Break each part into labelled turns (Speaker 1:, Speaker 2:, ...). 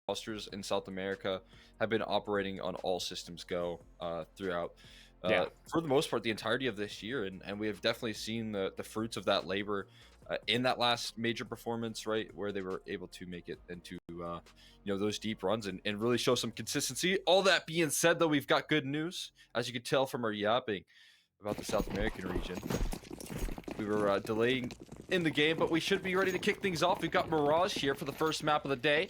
Speaker 1: rosters in South America have been operating on all systems go throughout. For the most part, the entirety of this year, and we have definitely seen the fruits of that labor in that last major performance, right, where they were able to make it into those deep runs and really show some consistency. All that being said, though, we've got good news, as you could tell from our yapping about the South American region. We were delaying in the game, but we should be ready to kick things off. We've got Mirage here for the first map of the day.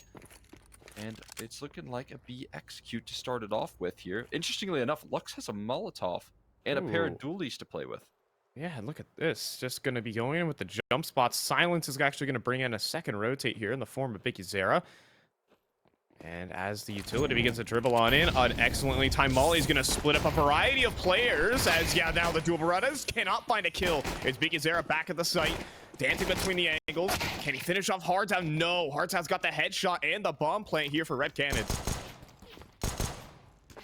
Speaker 1: And it's looking like a B execute to start it off with here. Interestingly enough, Lux has a Molotov and a pair of dualies to play with.
Speaker 2: Yeah, and look at this. Just going to be going in with the jump spots. Silence is actually going to bring in a second rotate here in the form of paiN. And as the utility begins to dribble on in, an excellently timed molly is going to split up a variety of players. As, now the dual Berettas cannot find a kill. It's paiN back at the site, dancing between the angles. Can he finish off Hardtown? No. Hardtown's got the headshot and the bomb plant here for Red Canids.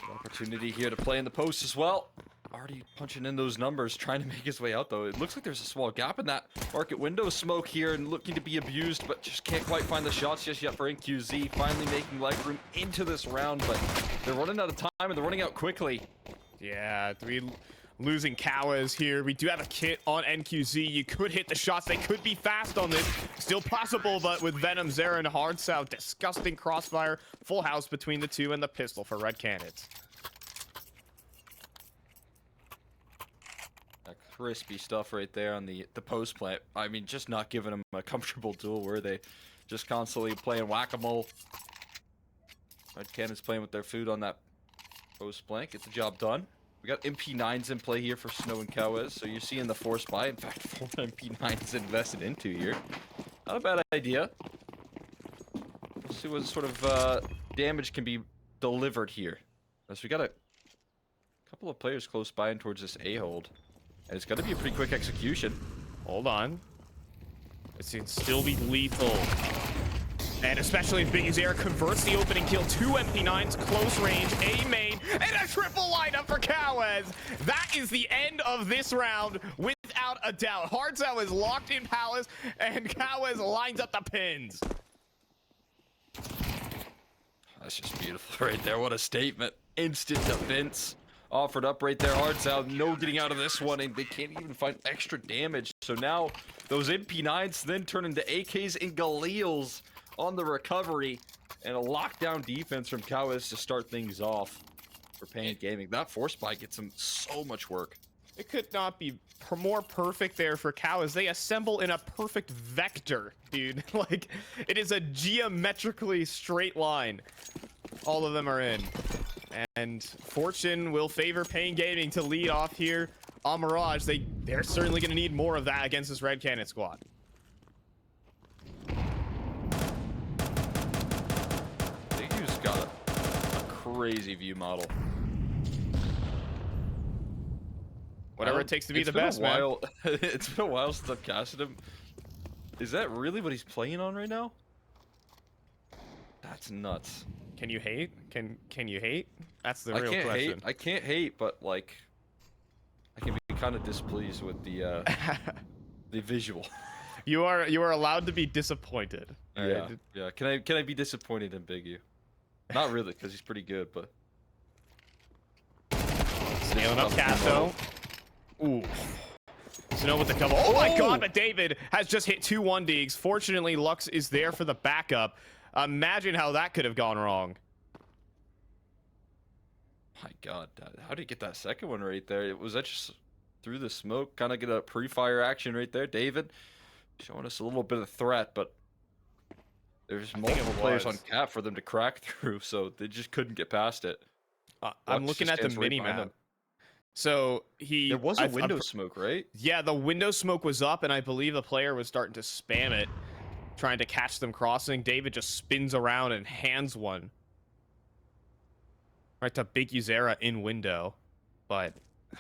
Speaker 1: Opportunity here to play in the post as well. Already punching in those numbers, trying to make his way out, though. It looks like there's a small gap in that market window smoke here and looking to be abused, but just can't quite find the shots just yet for NQZ. Finally making leg room into this round, but they're running out of time and they're running out quickly.
Speaker 2: Yeah, losing Cowas here. We do have a kit on NQZ. You could hit the shots. They could be fast on this. Still possible, but with Venom, Zera, and Hard South, disgusting crossfire. Full house between the two and the pistol for Red Canids.
Speaker 1: Crispy stuff right there on the post plant. I mean, just not giving them a comfortable duel where they just constantly playing whack-a-mole. Red Canids playing with their food on that post plant. Get the job done. We got MP9s in play here for Snow and Cowes, so you're seeing the force buy. In fact, 4 MP9s invested into here. Not a bad idea. We'll see what sort of damage can be delivered here. So we got a couple of players close by and towards this A-hold. And it's going to be a pretty quick execution.
Speaker 2: Hold on. It can still be lethal. And especially if paiN converts the opening kill. 2 MP9s, close range, A main, and a triple lineup for Cowes. That is the end of this round, without a doubt. Hardsow is locked in Palace, and Cowes lines up the pins.
Speaker 1: That's just beautiful right there. What a statement. Instant defense. Offered up right there, Hardsow, no getting out of this one, and they can't even find extra damage. So now those MP9s then turn into AKs and Galeals on the recovery, and a lockdown defense from Cowes to start things off for paiN Gaming. That force buy gets them so much work.
Speaker 2: It could not be more perfect there for Cowes. They assemble in a perfect vector, dude. Like, it is a geometrically straight line. All of them are in. And fortune will favor paiN Gaming to lead off here on Mirage. They're certainly going to need more of that against this Red Canid squad.
Speaker 1: They've got a crazy view model.
Speaker 2: Whatever it takes to be the best, man.
Speaker 1: It's been a while since I've casted him. Is that really what he's playing on right now? That's nuts.
Speaker 2: Can you hate? Can you hate? That's the real question.
Speaker 1: I can't hate, but like, I can be kind of displeased with the the visual.
Speaker 2: You are allowed to be disappointed.
Speaker 1: Yeah, yeah. Can I be disappointed in Big U? Not really, because he's pretty good, but.
Speaker 2: Scaling up Casso. Ooh. Snow with the cover. Oh my god, but David has just hit 2 1-digs. Fortunately, Lux is there for the backup. Imagine how that could have gone wrong.
Speaker 1: My god, how did he get that second one right there? Was that just through the smoke? Kind of get a pre-fire action right there, David. Showing us a little bit of threat, but there's multiple players on cap for them to crack through, so they just couldn't get past it.
Speaker 2: I'm looking at the mini-map. So
Speaker 1: there was a window smoke, right?
Speaker 2: Yeah, the window smoke was up, and I believe the player was starting to spam it, trying to catch them crossing. David just spins around and hands one right to Big Uzera in window. But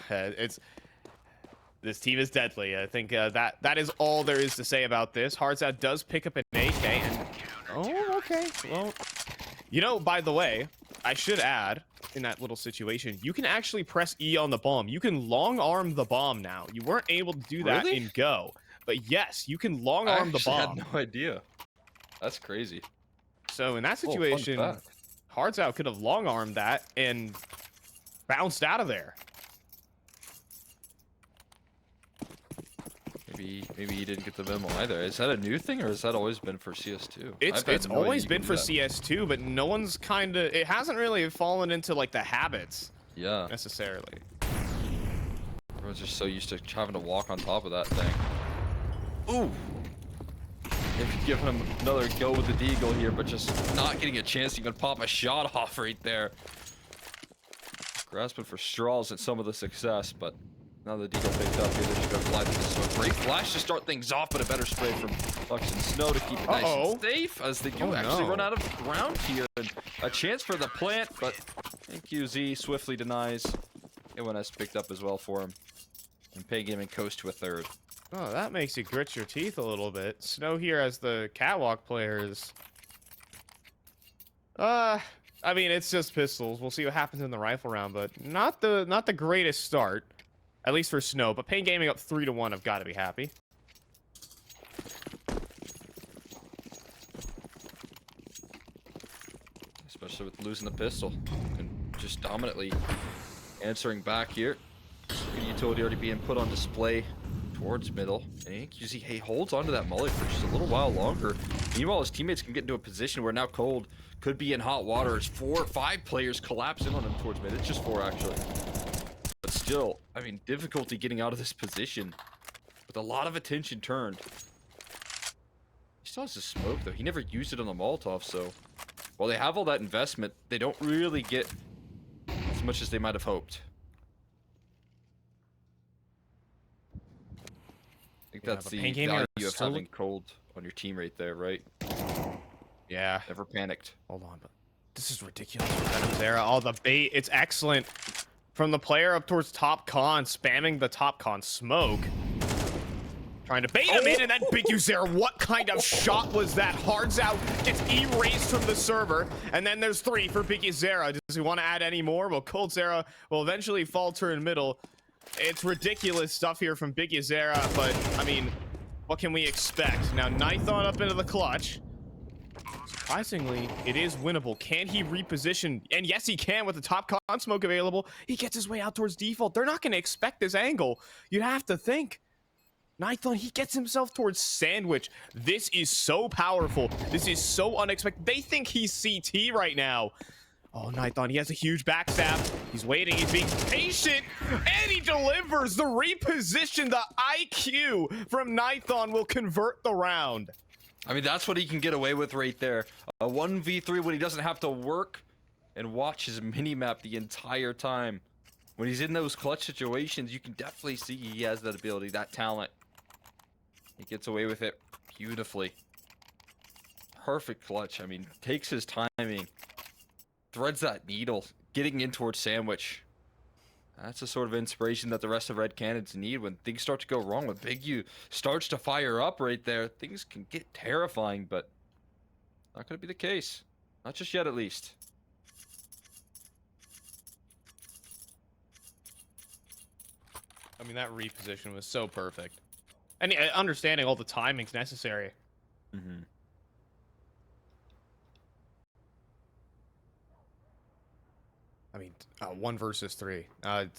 Speaker 2: this team is deadly. I think that is all there is to say about this. Hardsout does pick up an AK, and okay. Well, you know, by the way, I should add, in that little situation, you can actually press E on the bomb. You can long arm the bomb now. You weren't able to do that in Go, but yes, you can long arm the bomb.
Speaker 1: I had no idea. That's crazy.
Speaker 2: So in that
Speaker 1: Oh, fun
Speaker 2: situation,
Speaker 1: fact.
Speaker 2: Hards Out could have long-armed that and bounced out of there.
Speaker 1: Maybe he didn't get the memo either. Is that a new thing, or has that always been for CS2?
Speaker 2: It's always been for CS2, but no one's it hasn't really fallen into like the habits.
Speaker 1: Yeah.
Speaker 2: Necessarily.
Speaker 1: Everyone's just so used to having to walk on top of that thing. Ooh. Maybe giving him another go with the deagle here, but just not getting a chance to even pop a shot off right there. Grasping for straws at some of the success, but now the deagle picked up here. They're just gonna fly through this one. Great flash to start things off, but a better spray from Lux and Snow to keep it nice and safe, as they do actually run out of ground here. And a chance for the plant, but NQZ swiftly denies. It has picked up as well for him. And paiN Gaming coast to a third.
Speaker 2: Oh, that makes you grit your teeth a little bit. Snow here as the catwalk players. I mean, it's just pistols. We'll see what happens in the rifle round, but not the greatest start, at least for Snow. But paiN Gaming up 3-1. I've got to be happy.
Speaker 1: Especially with losing the pistol and just dominantly answering back here. Good utility already being put on display towards middle. And NQZ, he holds onto that mullet for just a little while longer. Meanwhile, his teammates can get into a position where now Cold could be in hot water as 4 or 5 players collapse in on him towards mid. It's just 4 actually. But still, I mean, difficulty getting out of this position with a lot of attention turned. He still has his smoke though. He never used it on the Molotov, so while they have all that investment, they don't really get as much as they might have hoped. I think that's the value of having Cold on your team right there, right?
Speaker 2: Yeah.
Speaker 1: Never panicked.
Speaker 2: Hold on, but this is ridiculous for Venom's era. All the bait, it's excellent. From the player up towards top con, spamming the top con smoke. Trying to bait him in, and then Big Uzera, what kind of shot was that? Hards Out, gets erased from the server, and then there's 3 for Big Uzera. Does he want to add any more? Well, Cold Zera will eventually falter in middle. It's ridiculous stuff here from Big Uzera, but, I mean, what can we expect? Now, Nython up into the clutch. Surprisingly, it is winnable. Can he reposition? And yes, he can with the top con smoke available. He gets his way out towards default. They're not going to expect this angle. You'd have to think. Nython, he gets himself towards Sandwich. This is so powerful. This is so unexpected. They think he's CT right now. Oh, Nython, he has a huge backstab. He's waiting. He's being patient. And he delivers the reposition. The IQ from Nython will convert the round.
Speaker 1: I mean, that's what he can get away with right there. A 1v3 when he doesn't have to work and watch his mini-map the entire time. When he's in those clutch situations, you can definitely see he has that ability, that talent. He gets away with it beautifully. Perfect clutch. I mean, takes his timing. Threads that needle. Getting in towards Sandwich. That's the sort of inspiration that the rest of Red Canids need when things start to go wrong. When Big U starts to fire up right there, things can get terrifying, but not going to be the case. Not just yet, at least.
Speaker 2: I mean, that reposition was so perfect. And understanding all the timings necessary.
Speaker 1: Mm-hmm.
Speaker 2: I mean, 1 versus 3. That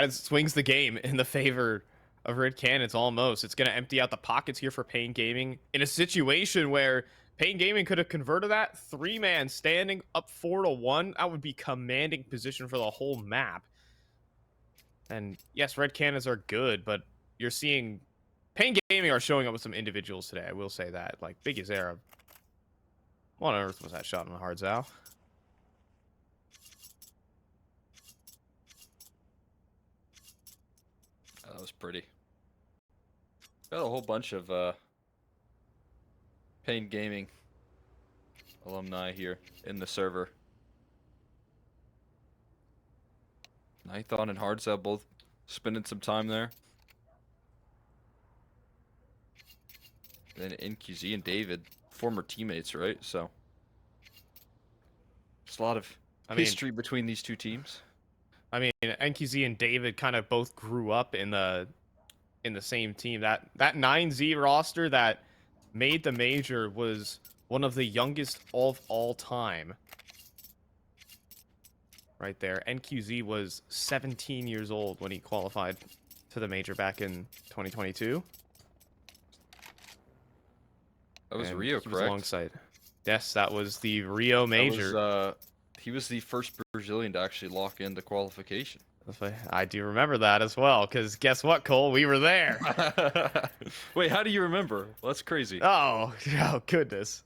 Speaker 2: swings the game in the favor of Red Canids almost. It's going to empty out the pockets here for paiN Gaming in a situation where paiN Gaming could have converted that 3-man standing up 4-1. That would be commanding position for the whole map. And yes, Red Canids are good, but you're seeing paiN Gaming are showing up with some individuals today. I will say that. Like Big Uzera. What on earth was that shot on the Hards Out?
Speaker 1: That was pretty. Got a whole bunch of paiN Gaming alumni here in the server. Nython and Hardsell both spending some time there. Then NQZ and David, former teammates, right? So there's a lot of history between these two teams.
Speaker 2: I mean, NQZ and David kind of both grew up in the same team. That 9Z roster that made the major was one of the youngest of all time. Right there. NQZ was 17 years old when he qualified to the major back in 2022.
Speaker 1: That was
Speaker 2: And
Speaker 1: Rio,
Speaker 2: he was
Speaker 1: correct?
Speaker 2: alongside. Yes, that was the Rio major.
Speaker 1: He was the first Brazilian to actually lock in the qualification.
Speaker 2: I do remember that as well, because guess what, Cole? We were there.
Speaker 1: Wait, how do you remember? Well, that's crazy.
Speaker 2: Oh, oh goodness.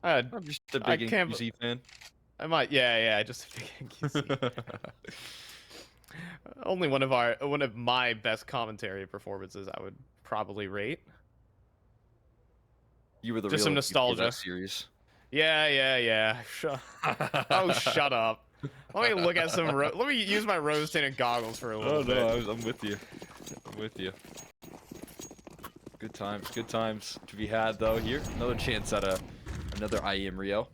Speaker 1: I'm just a
Speaker 2: I
Speaker 1: big
Speaker 2: can't.
Speaker 1: NQZ fan.
Speaker 2: I might. Yeah. Just a big NQC. Only one of my best commentary performances I would probably rate.
Speaker 1: You were the
Speaker 2: Just
Speaker 1: real
Speaker 2: some
Speaker 1: MVP of that
Speaker 2: nostalgia.
Speaker 1: series.
Speaker 2: Yeah. Oh, shut up. Let me look at some. Let me use my rose-tinted goggles for a little bit.
Speaker 1: Oh no, I'm with you. I'm with you. Good times to be had though. Here, another chance at another IEM Rio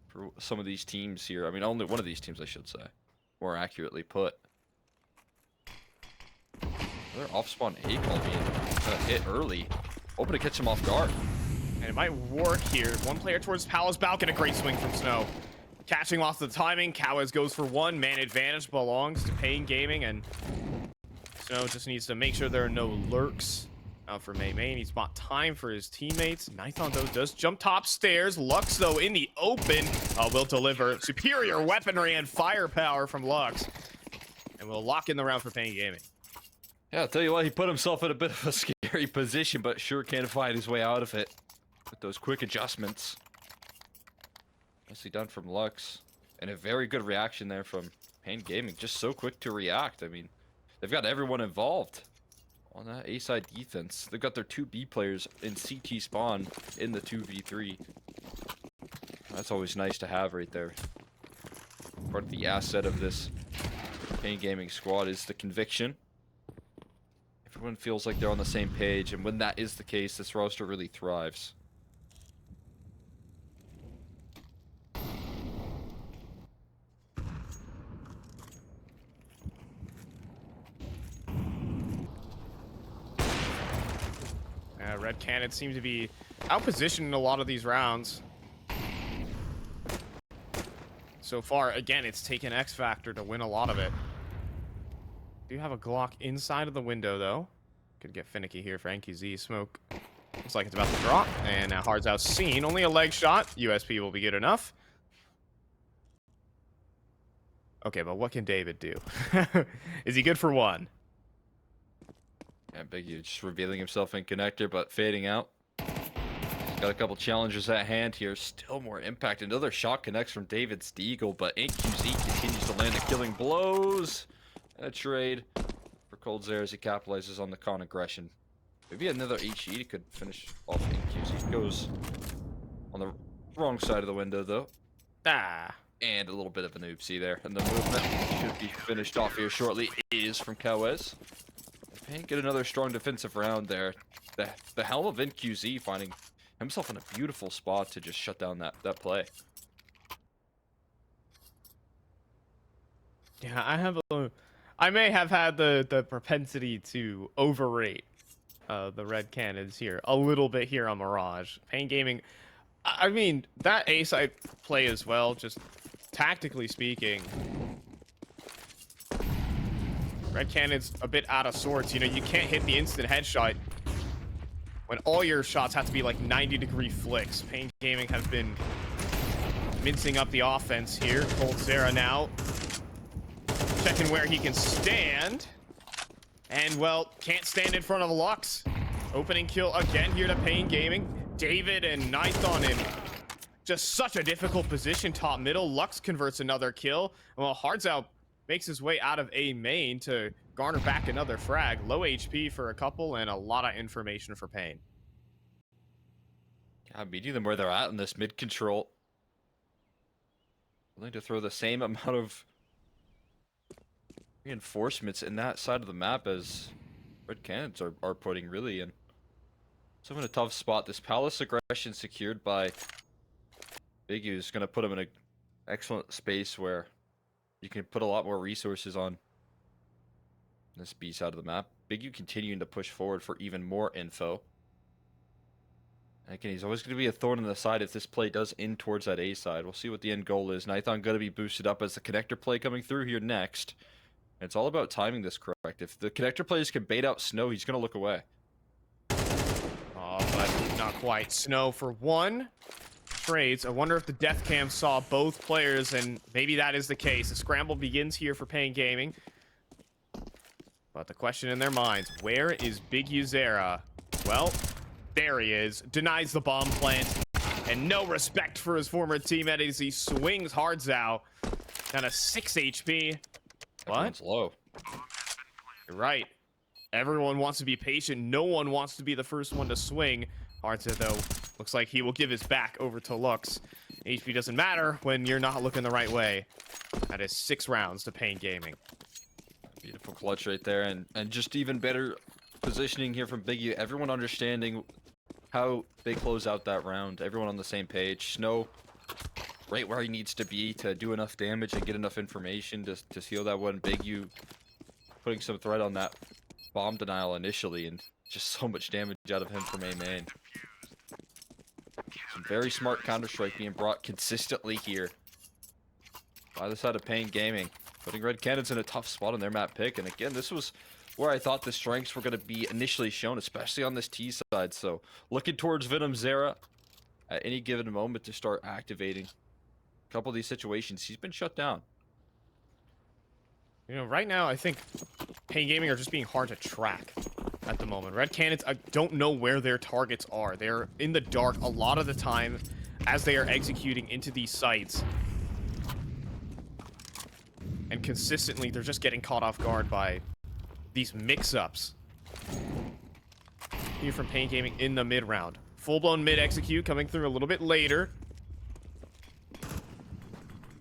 Speaker 1: for some of these teams here. I mean, only one of these teams, I should say, more accurately put. Another off-spawn A call being hit early, hoping to catch him off guard.
Speaker 2: And it might work here. One player towards Palace Balcon, a great swing from Snow. Catching lost the timing. Cowes goes for one. Man advantage belongs to paiN Gaming, and Snow just needs to make sure there are no lurks out for May. He's bought time for his teammates. Nython, though, does jump top stairs. Lux, though, in the open, will deliver superior weaponry and firepower from Lux. And we'll lock in the round for paiN Gaming.
Speaker 1: Yeah, I'll tell you what, he put himself in a bit of a scary position, but sure can find his way out of it with those quick adjustments. Nicely done from Lux. And a very good reaction there from paiN Gaming. Just so quick to react. I mean, they've got everyone involved on that A-side defense. They've got their 2 B players in CT spawn in the 2v3. That's always nice to have right there. Part of the asset of this paiN Gaming squad is the conviction. Everyone feels like they're on the same page, and when that is the case, this roster really thrives.
Speaker 2: Red Canids seem to be outpositioned in a lot of these rounds. So far, again, it's taken X Factor to win a lot of it. Do have a Glock inside of the window, though. Could get finicky here for NQZ. Smoke looks like it's about to drop. And now Hard's out seen. Only a leg shot. USP will be good enough. Okay, but what can David do? Is he good for one?
Speaker 1: Yeah, Big U just revealing himself in connector, but fading out. Got a couple challenges at hand here. Still more impact. Another shot connects from David Stiegel, but NQZ continues to land the killing blows. A trade for Coldzera as he capitalizes on the con aggression. Maybe another HE could finish off NQZ. Goes on the wrong side of the window, though. And a little bit of an oopsie there. And the movement should be finished off here shortly is from Cowes. paiN get another strong defensive round there. The helm of NQZ finding himself in a beautiful spot to just shut down that play.
Speaker 2: Yeah, I may have had the propensity to overrate the Red Canids here a little bit here on Mirage. paiN Gaming, I mean, that A-side play as well, just tactically speaking. Red Canids a bit out of sorts. You know, you can't hit the instant headshot when all your shots have to be like 90-degree flicks. paiN Gaming have been mincing up the offense here. Coldzera now checking where he can stand. And, well, can't stand in front of Lux. Opening kill again here to paiN Gaming. David and Nython in just such a difficult position top middle. Lux converts another kill. Well, Hard's out makes his way out of A main to garner back another frag. Low HP for a couple and a lot of information for paiN.
Speaker 1: Yeah, meeting them where they're at in this mid control. Willing to throw the same amount of reinforcements in that side of the map as Red Canids are putting really in. So in a tough spot. This palace aggression secured by Big U is going to put him in an excellent space where you can put a lot more resources on this B side of the map. Big U continuing to push forward for even more info. Again, he's always going to be a thorn in the side if this play does end towards that A side. We'll see what the end goal is. Nithon going to be boosted up as the connector play coming through here next. And it's all about timing this correct. If the connector players can bait out Snow, he's going to look away.
Speaker 2: Oh, but not quite. Snow for one. Trades. I wonder if the death cam saw both players, and maybe that is the case. The scramble begins here for paiN Gaming. But the question in their minds, where is Big Uzera? Well, there he is. Denies the bomb plant. And no respect for his former teammate as he swings Hards out. Down to 6 HP.
Speaker 1: Everyone's low.
Speaker 2: You're right. Everyone wants to be patient. No one wants to be the first one to swing. Hards, though, looks like he will give his back over to Lux. HP doesn't matter when you're not looking the right way. That is 6 rounds to paiN Gaming.
Speaker 1: Beautiful clutch right there, and just even better positioning here from Big U. Everyone understanding how they close out that round. Everyone on the same page. Snow right where he needs to be to do enough damage and get enough information to seal that one. Big U putting some threat on that bomb denial initially, and just so much damage out of him from A main. Some very smart Counter-Strike being brought consistently here by the side of paiN Gaming, putting Red Canids in a tough spot on their map pick. And again, this was where I thought the strengths were going to be initially shown, especially on this T side. So looking towards Venom Zera at any given moment to start activating a couple of these situations. He's been shut down.
Speaker 2: You know, right now, I think paiN Gaming are just being hard to track at the moment. Red Canids, I don't know where their targets are. They're in the dark a lot of the time as they are executing into these sites. And consistently, they're just getting caught off guard by these mix-ups. Here from paiN Gaming in the mid-round. Full-blown mid-execute coming through a little bit later.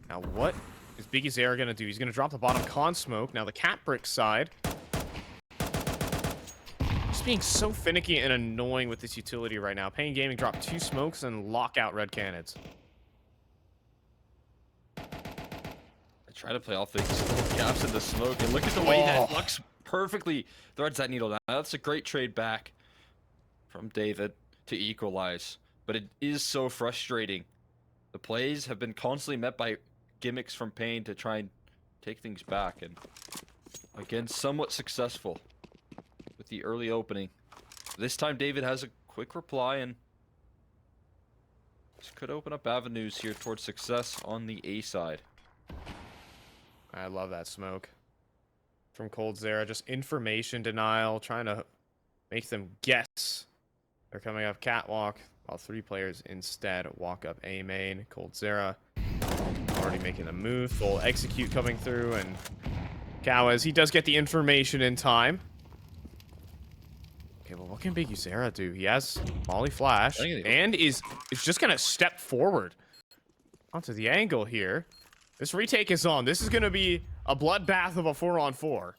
Speaker 2: Now, what is Big Uzera going to do? He's going to drop the bottom con smoke. Now, the cat brick side. Just being so finicky and annoying with this utility right now. paiN Gaming dropped 2 smokes and lock out Red Canids.
Speaker 1: Try to play all things gaps in the smoke, and look at the way that Lux perfectly threads that needle down. That's a great trade back from David to equalize, but it is so frustrating. The plays have been constantly met by gimmicks from paiN to try and take things back, and again, somewhat successful with the early opening. This time David has a quick reply, and this could open up avenues here towards success on the A side.
Speaker 2: I love that smoke from coldzera. Just information denial, trying to make them guess. They're coming up catwalk, while 3 players instead walk up A main. coldzera already making the move. Full execute coming through, and Kawaz, he does get the information in time. Okay, well, what can Big Uzera do? He has Molly Flash, and is just going to step forward onto the angle here. This retake is on. This is going to be a bloodbath of a 4-on-4.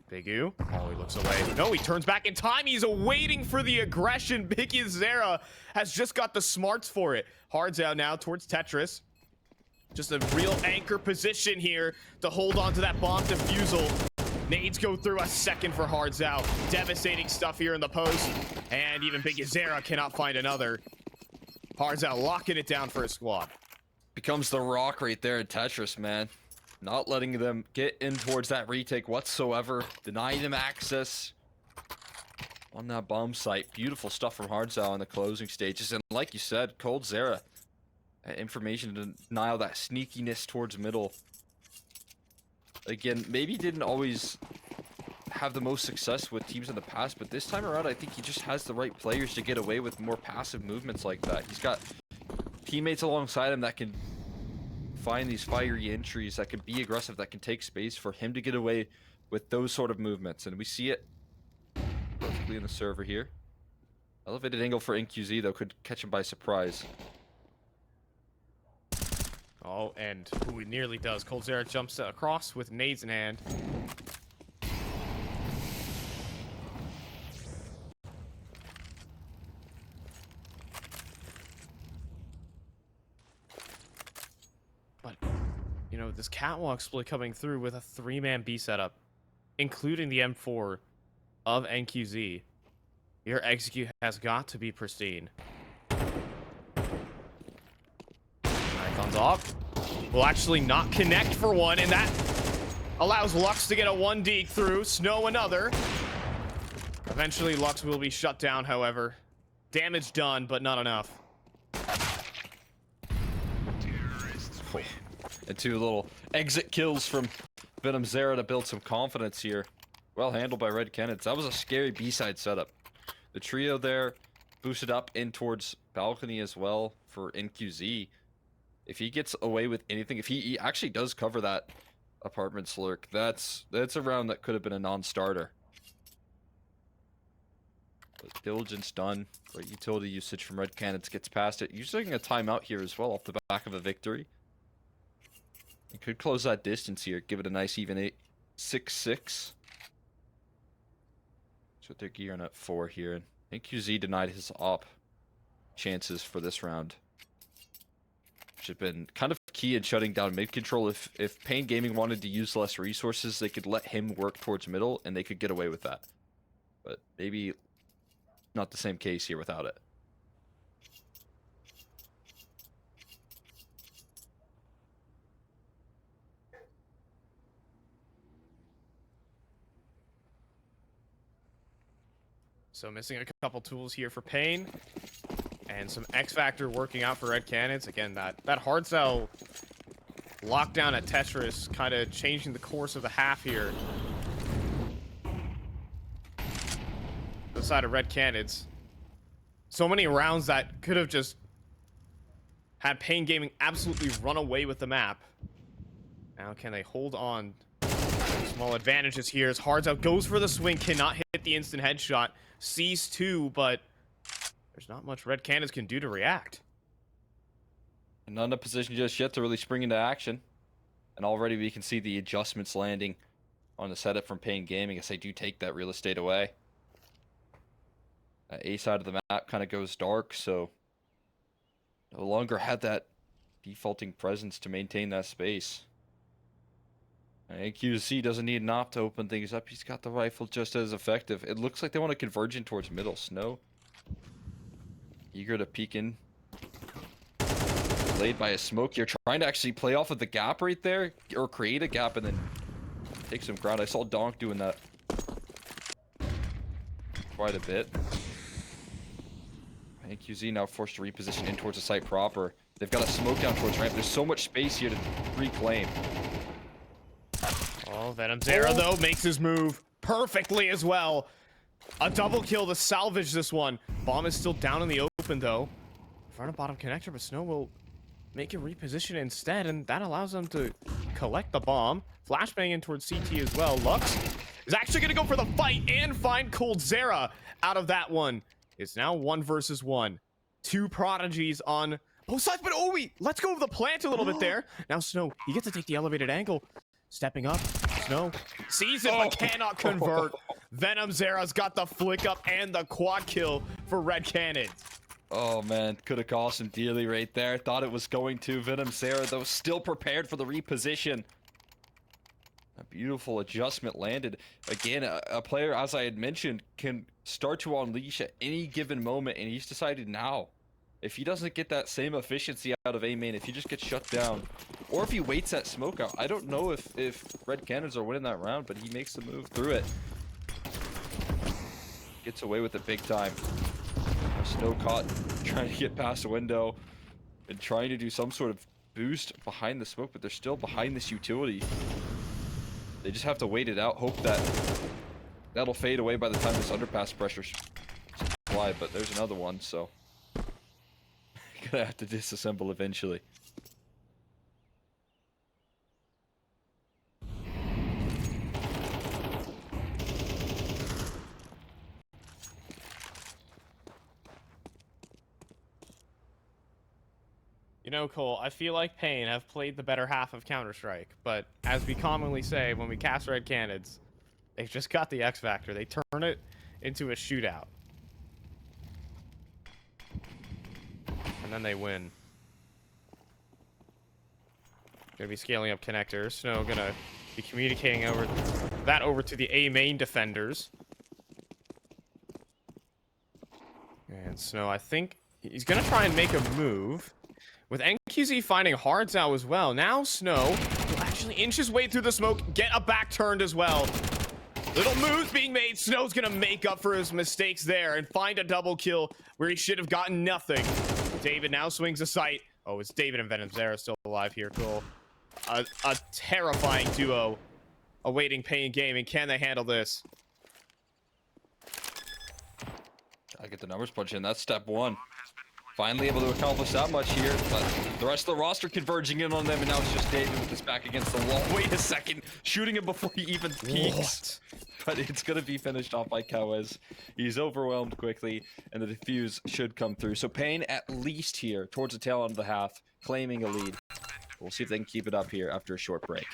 Speaker 2: Big U. Oh, he looks away. No, he turns back in time. He's waiting for the aggression. Big Uzera has just got the smarts for it. Hards out now towards Tetris. Just a real anchor position here to hold on to that bomb defusal. Nades go through a second for Hards out. Devastating stuff here in the post. And even Big Uzera cannot find another. Hards out locking it down for his squad.
Speaker 1: Becomes the rock right there in Tetris, man. Not letting them get in towards that retake whatsoever. Denying them access on that bomb site. Beautiful stuff from Hardzao in the closing stages. And like you said, coldzera, information denial, that sneakiness towards middle. Again, maybe didn't always have the most success with teams in the past, but this time around, I think he just has the right players to get away with more passive movements like that. He's got teammates alongside him that can find these fiery entries, that can be aggressive, that can take space for him to get away with those sort of movements. And we see it perfectly in the server here. Elevated angle for NQZ, though, could catch him by surprise.
Speaker 2: Oh, and ooh, he nearly does. coldzera jumps across with nades in hand. But, you know, this catwalk split coming through with a 3-man B setup, including the M4 of NQZ. Your execute has got to be pristine. Python's off. Will actually not connect for one, and that allows Lux to get a 1 deke through. Snow another. Eventually, Lux will be shut down, however. Damage done, but not enough.
Speaker 1: And 2 little exit kills from Venom Zera to build some confidence here. Well handled by Red Canids. That was a scary B-side setup. The trio there boosted up in towards balcony as well for NQZ. If he gets away with anything, if he actually does cover that apartment slurk, that's a round that could have been a non-starter. But diligence done. Great utility usage from Red Canids gets past it. Using a timeout here as well off the back of a victory. You could close that distance here, give it a nice even 6-6. So they're gearing at 4 here. And NQZ denied his op chances for this round, which have been kind of key in shutting down mid control. If paiN Gaming wanted to use less resources, they could let him work towards middle, and they could get away with that. But maybe not the same case here without it.
Speaker 2: So missing a couple tools here for paiN. And some X Factor working out for Red Canids. Again, that hard cell lockdown at Tetris kind of changing the course of the half here. The side of Red Canids. So many rounds that could have just had paiN Gaming absolutely run away with the map. Now can they hold on? Small advantages here as Hards out goes for the swing, cannot hit the instant headshot. Sees 2, but there's not much Red Canids can do to react.
Speaker 1: And not in a position just yet to really spring into action. And already we can see the adjustments landing on the setup from paiN Gaming as they do take that real estate away. A side of the map kind of goes dark, so no longer had that defaulting presence to maintain that space. AQC doesn't need an op to open things up. He's got the rifle just as effective. It looks like they want to converge in towards middle. Snow eager to peek in. Delayed by a smoke. You're trying to actually play off of the gap right there, or create a gap and then take some ground. I saw Donk doing that quite a bit. AQZ now forced to reposition in towards the site proper. They've got a smoke down towards ramp. There's so much space here to reclaim.
Speaker 2: Oh, Venom Zera, though, makes his move perfectly as well. A double kill to salvage this one. Bomb is still down in the open, though. Front and bottom connector, but Snow will make a reposition instead, and that allows them to collect the bomb. Flashbang in towards CT as well. Lux is actually going to go for the fight and find Cold Zera out of that one. It's now 1 versus 1. 2 prodigies on both sides, but oh, let's go over the plant a little bit there. Now Snow, he gets to take the elevated angle. Stepping up, Snow sees it but cannot convert. Venom Zera's got the flick up and the quad kill for Red Canids.
Speaker 1: Oh man, could have cost him dearly right there. Thought it was going to. Venom Zera, though, still prepared for the reposition. A beautiful adjustment landed. Again, a player, as I had mentioned, can start to unleash at any given moment, and he's decided now. If he doesn't get that same efficiency out of A main, if he just gets shut down, or if he waits that smoke out, I don't know if Red Canids are winning that round, but he makes the move through it. Gets away with it big time. Snow caught trying to get past the window and trying to do some sort of boost behind the smoke, but they're still behind this utility. They just have to wait it out, hope that that'll fade away by the time this underpass pressure supply, but there's another one, so gonna have to disassemble eventually.
Speaker 2: You know, Cole, I feel like paiN have played the better half of Counter-Strike, but as we commonly say when we cast Red Canids, they've just got the X Factor. They turn it into a shootout. And then they win. Gonna be scaling up connectors. Snow gonna be communicating over to the A main defenders. And Snow, I think he's going to try and make a move. With NQZ finding Hearts out as well. Now Snow will actually inch his way through the smoke, get a back turned as well. Little moves being made. Snow's going to make up for his mistakes there and find a double kill where he should have gotten nothing. David now swings a sight. Oh, it's David and Venom Zera still alive here. Cool. A terrifying duo awaiting paiN Gaming. Can they handle this?
Speaker 1: I get the numbers punch in. That's step one. Finally able to accomplish that much here, but the rest of the roster converging in on them, and now it's just David with his back against the wall. Wait a second, shooting him before he even peeks. But it's going to be finished off by Kawes. He's overwhelmed quickly, and the defuse should come through. So paiN at least here, towards the tail end of the half, claiming a lead. We'll see if they can keep it up here after a short break.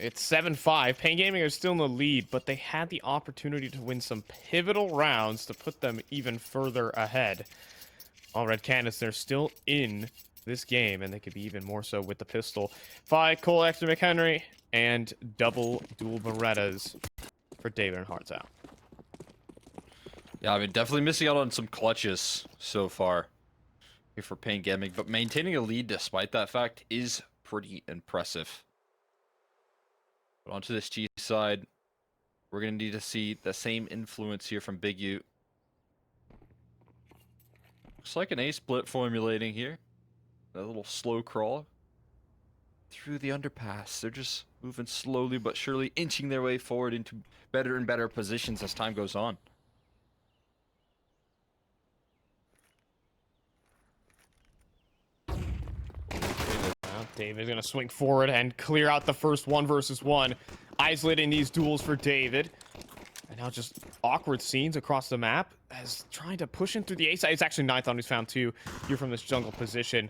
Speaker 2: It's 7-5. paiN Gaming are still in the lead, but they had the opportunity to win some pivotal rounds to put them even further ahead. All Red Canids, they're still in this game, and they could be even more so with the pistol. 5 Cole Extra McHenry, and double dual Berettas for David and Hearts out.
Speaker 1: Yeah, I mean, definitely missing out on some clutches so far here for paiN Gaming, but maintaining a lead despite that fact is pretty impressive. But onto this G side, we're going to need to see the same influence here from Big U. Looks like an A split formulating here. A little slow crawl through the underpass. They're just moving slowly but surely, inching their way forward into better and better positions as time goes on.
Speaker 2: David's gonna swing forward and clear out the first 1 versus 1. Isolating these duels for David. And now just awkward scenes across the map as trying to push in through the A side. It's actually Nithon who's found 2 here from this jungle position.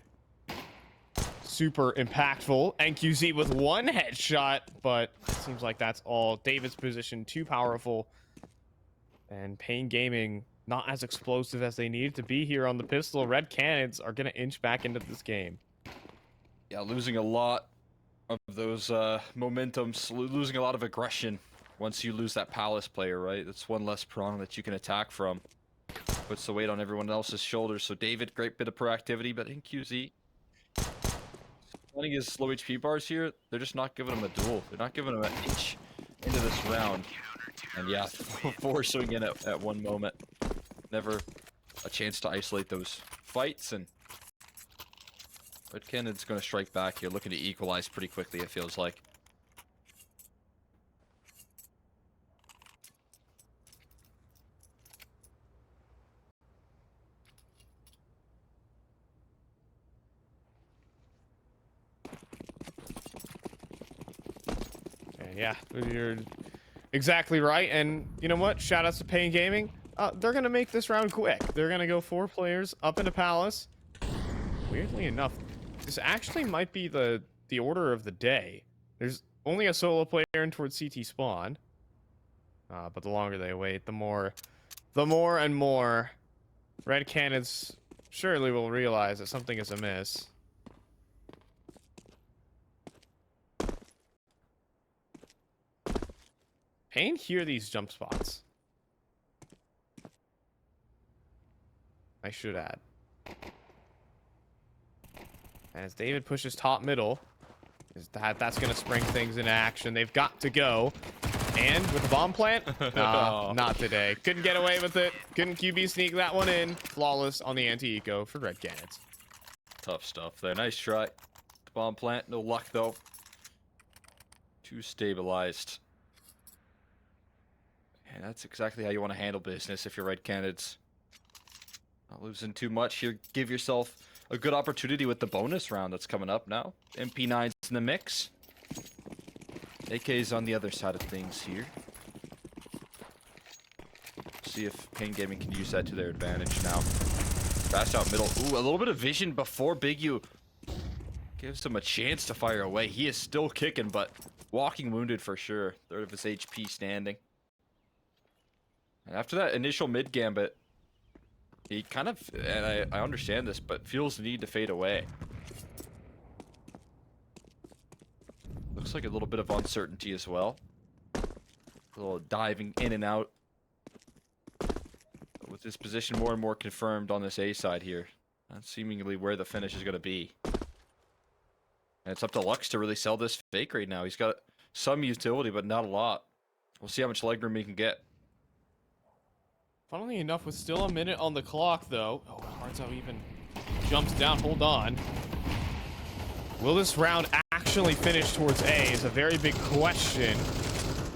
Speaker 2: Super impactful. NQZ with 1 headshot, but it seems like that's all. David's position too powerful. And paiN Gaming not as explosive as they needed to be here on the pistol. Red Canids are going to inch back into this game.
Speaker 1: Yeah, losing a lot of those momentums, losing a lot of aggression once you lose that Palace player, right? That's one less prong that you can attack from. Puts the weight on everyone else's shoulders. So David, great bit of proactivity, but NQZ running his low HP bars here, they're just not giving him a duel. They're not giving him an inch into this round. And yeah, 4 swing in at one moment. Never a chance to isolate those fights, and Red Canids going to strike back here, looking to equalize pretty quickly, it feels like.
Speaker 2: And yeah, you're exactly right. And you know what? Shout outs to paiN Gaming. They're going to make this round quick. They're going to go 4 players up into Palace. Weirdly enough, this actually might be the order of the day. There's only a solo player in towards CT spawn. But the longer they wait, the more and more Red Canids surely will realize that something is amiss. paiN hear these jump spots. I should add. And as David pushes top middle, that's going to spring things into action. They've got to go. And with the bomb plant, not today. Couldn't get away with it. Couldn't QB sneak that one in. Flawless on the anti-eco for Red Canids.
Speaker 1: Tough stuff there. Nice try. The bomb plant, no luck though. Too stabilized. And that's exactly how you want to handle business if you're Red Canids. Not losing too much here. Give yourself a good opportunity with the bonus round that's coming up now. MP9's in the mix. AK's on the other side of things here. See if paiN Gaming can use that to their advantage now. Fast out middle. Ooh, a little bit of vision before Big U gives him a chance to fire away. He is still kicking, but walking wounded for sure. 1/3 of his HP standing. And after that initial mid gambit, he kind of, and I understand this, but feels the need to fade away. Looks like a little bit of uncertainty as well. A little diving in and out. With his position more and more confirmed on this A side here. That's seemingly where the finish is going to be. And it's up to Lux to really sell this fake right now. He's got some utility, but not a lot. We'll see how much legroom he can get.
Speaker 2: Funnily enough, with still a minute on the clock, though. Oh, Hardzo even jumps down. Hold on. Will this round actually finish towards A is a very big question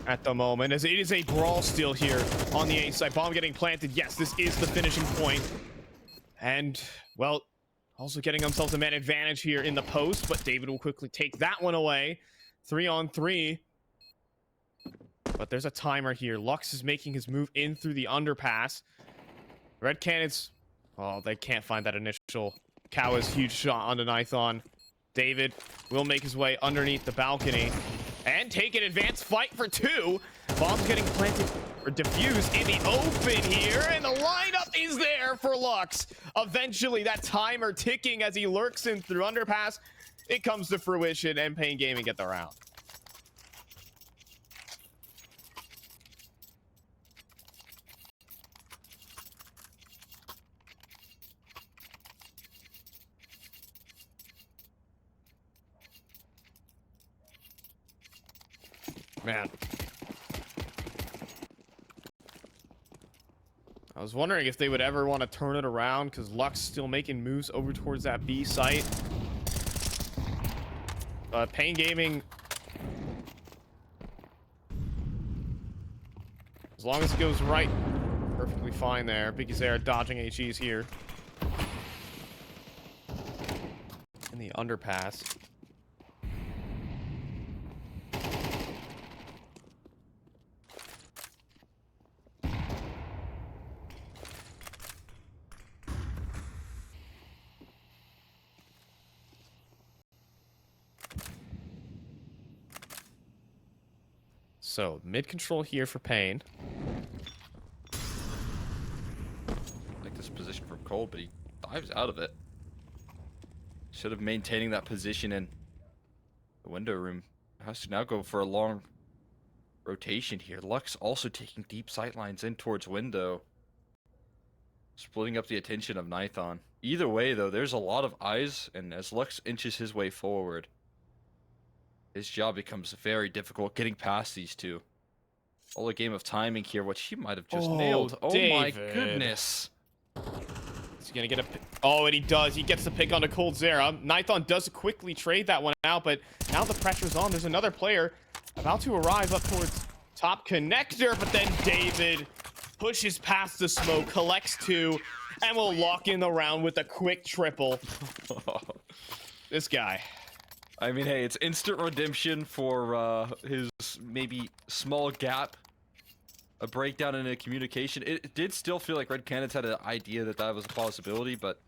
Speaker 2: at the moment, as it is a brawl still here on the A side. Bomb getting planted. Yes, this is the finishing point. And, well, also getting themselves a man advantage here in the post, but David will quickly take that one away. 3-on-3. But there's a timer here. Lux is making his move in through the underpass. Red Canids, oh, they can't find that initial Kawa's huge shot onto Nithon. David will make his way underneath the balcony and take an advanced fight for 2. Bomb's getting planted or diffused in the open here, and the lineup is there for Lux. Eventually, that timer ticking as he lurks in through underpass, it comes to fruition, and paiN Gaming get the round. Man. I was wondering if they would ever want to turn it around, because Lux still making moves over towards that B site. But paiN Gaming, as long as it goes right, perfectly fine there. Biggie Zara dodging HEs here. In the underpass. So mid control here for paiN.
Speaker 1: Like this position from Cole, but he dives out of it. Should have maintaining that position in the window room. Has to now go for a long rotation here. Lux also taking deep sight lines in towards window. Splitting up the attention of Nithon. Either way, though, there's a lot of eyes, and as Lux inches his way forward, his job becomes very difficult getting past these two. All a game of timing here, which he might have just nailed. Oh my goodness.
Speaker 2: He's gonna get a pick. Oh, and he does. He gets the pick onto coldzera. Nithon does quickly trade that one out, but now the pressure's on. There's another player about to arrive up towards top connector, but then David pushes past the smoke, collects two, and will lock in the round with a quick triple. This guy.
Speaker 1: I mean, hey, it's instant redemption for his maybe small gap. A breakdown in a communication. It did still feel like Red Canids had an idea that that was a possibility, but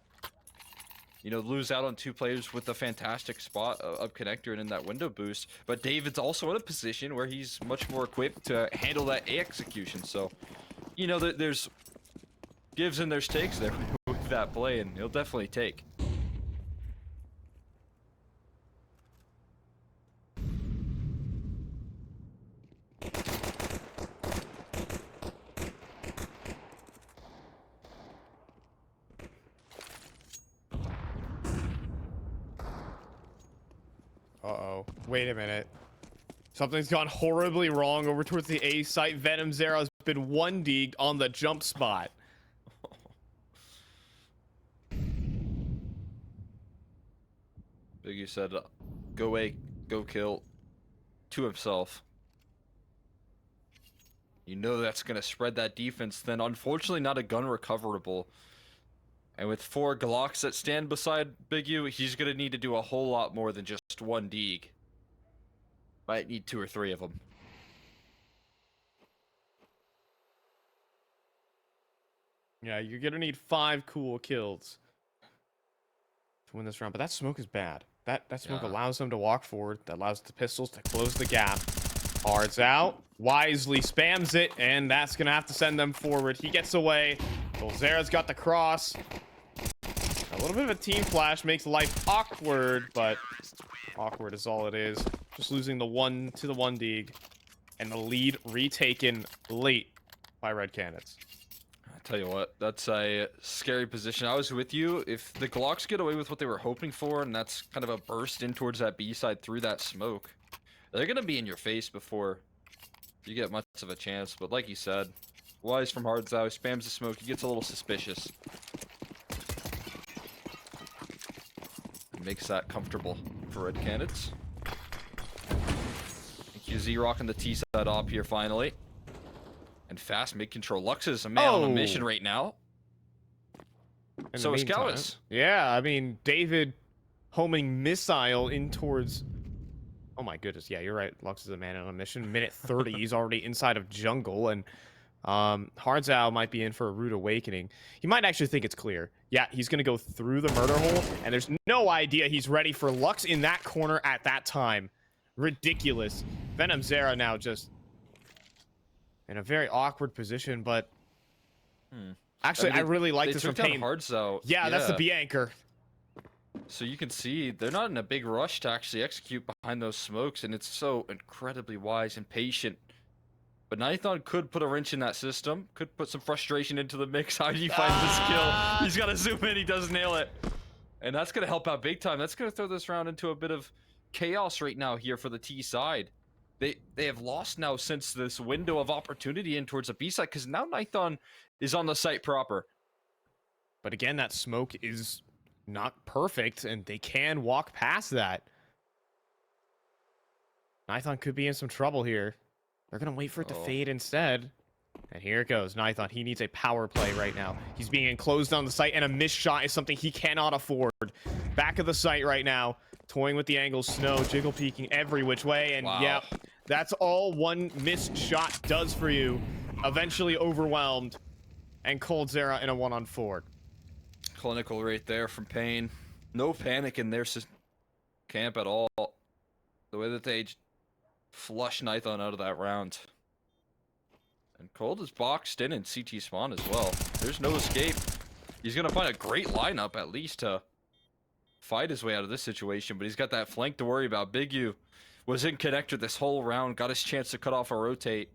Speaker 1: you know, lose out on two players with a fantastic spot of connector and in that window boost. But David's also in a position where he's much more equipped to handle that A execution. So, you know, there's gives and there's takes there with that play, and he'll definitely take.
Speaker 2: Uh-oh. Wait a minute. Something's gone horribly wrong over towards the A site. venomZera has been 1D'd on the jump spot.
Speaker 1: Biggie said, go A, go kill, to himself. You know that's going to spread that defense. Then, unfortunately, not a gun recoverable. And with 4 Glocks that stand beside Big U, he's going to need to do a whole lot more than just 1 Deeg. Might need 2 or 3 of them.
Speaker 2: Yeah, you're going to need 5 cool kills to win this round. But that smoke is bad. That smoke allows them to walk forward. That allows the pistols to close the gap. Hards out. Wisely spams it. And that's going to have to send them forward. He gets away. coldzera's got the cross. A little bit of a team flash makes life awkward, but awkward is all it is. Just losing the 1 to the 1 Deeg, and the lead retaken late by Red Canids.
Speaker 1: I tell you what, that's a scary position. I was with you. If the Glocks get away with what they were hoping for, and that's kind of a burst in towards that B side through that smoke, they're gonna be in your face before you get much of a chance. But like you said, Wise from Hardzao spams the smoke. He gets a little suspicious. Makes that comfortable for Red Canids. QZ rocking the T side op here finally. And fast mid control. Lux is a man on a mission right now. So is Gallus.
Speaker 2: Yeah, I mean, David homing missile in towards... Oh my goodness, yeah, you're right. Lux is a man on a mission. Minute 30, he's already inside of jungle, and Hardzao might be in for a rude awakening. He might actually think it's clear. Yeah, he's going to go through the murder hole, and there's no idea he's ready for Lux in that corner at that time. Ridiculous. venomZera now just in a very awkward position, but actually, I really like this from paiN.
Speaker 1: Hardzao.
Speaker 2: Yeah, that's the B anchor.
Speaker 1: So you can see they're not in a big rush to actually execute behind those smokes, and it's so incredibly wise and patient. But Nithon could put a wrench in that system, could put some frustration into the mix. How do you find this kill? He's got to zoom in, he does nail it. And that's going to help out big time. That's going to throw this round into a bit of chaos right now here for the T side. They have lost now since this window of opportunity in towards the B side, because now Nithon is on the site proper.
Speaker 2: But again, that smoke is not perfect, and they can walk past that. Nithon could be in some trouble here. They're going to wait for it to fade instead. And here it goes. Nithon, he needs a power play right now. He's being enclosed on the site, and a missed shot is something he cannot afford. Back of the site right now, toying with the angles, Snow, jiggle peeking every which way, and yeah, that's all one missed shot does for you. Eventually overwhelmed, and coldzera in a 1-on-4.
Speaker 1: Clinical right there from paiN. No panic in their camp at all. The way that they flush Nithon out of that round. And Cold is boxed in CT spawn as well. There's no escape. He's going to find a great lineup at least to fight his way out of this situation, but he's got that flank to worry about. Big U was in connector this whole round, got his chance to cut off a rotate.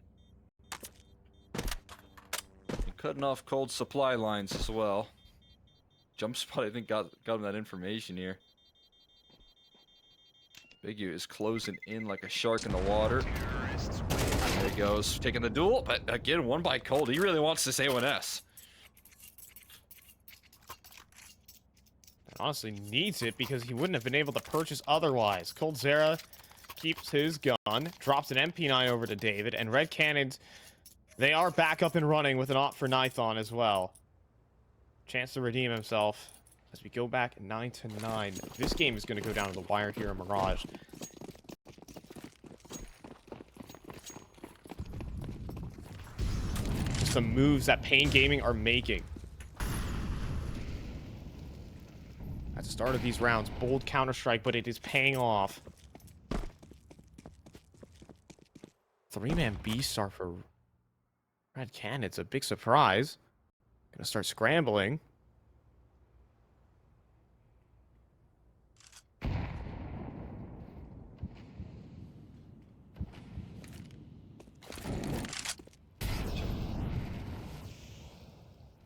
Speaker 1: And cutting off Cold's supply lines as well. Jump spot, I think, got him that information here. Big U is closing in like a shark in the water. There he goes, taking the duel, but again, won by Cold. He really wants this A1S.
Speaker 2: Honestly needs it because he wouldn't have been able to purchase otherwise. coldzera keeps his gun, drops an MP9 over to David, and Red Canids, they are back up and running with an op for Nithon as well. Chance to redeem himself as we go back 9-9. This game is going to go down to the wire here in Mirage. Just some moves that paiN Gaming are making. At the start of these rounds, bold Counter-Strike, but it is paying off. 3-man B-star for Red Canids, a big surprise. Gonna start scrambling.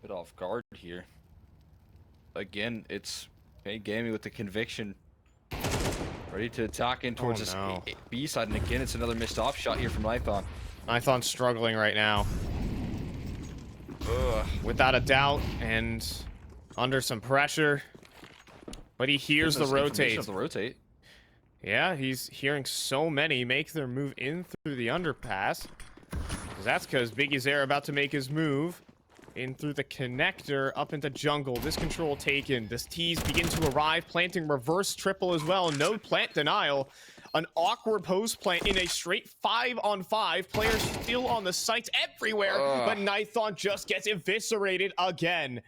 Speaker 1: Bit off guard here. Again, it's paiN Gaming with the conviction. Ready to attack in towards this B side, and again, it's another missed off shot here from Nithon.
Speaker 2: Nithon's struggling right now.
Speaker 1: Ugh.
Speaker 2: Without a doubt, and under some pressure. But he hears the rotate. Yeah, he's hearing so many make their move in through the underpass. That's because Biggie's there about to make his move. In through the connector, up into jungle. This control taken. This tease begin to arrive, planting reverse triple as well. No plant denial. An awkward post plant in a straight 5-on-5. Players still on the sites everywhere, but Nithon just gets eviscerated again.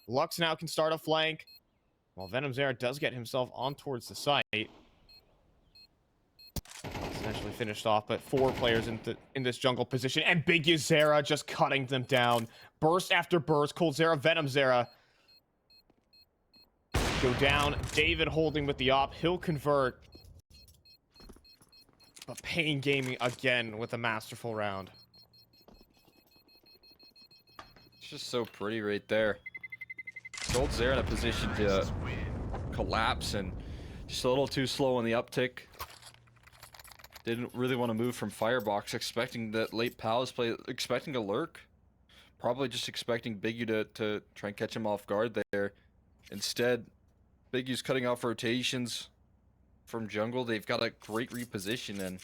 Speaker 2: Lux now can start a flank, while venomZera does get himself on towards the site. Essentially finished off, but 4 players in this jungle position, and BigUZera just cutting them down. Burst after burst. coldzera, venomZera go down. David holding with the op. He'll convert. But paiN Gaming again with a masterful round.
Speaker 1: It's just so pretty right there. coldzera in a position to collapse and just a little too slow on the uptick. Didn't really want to move from Firebox, expecting that late palace play, expecting a lurk. Probably just expecting Big U to try and catch him off guard there. Instead, Big U's cutting off rotations from jungle. They've got a great reposition and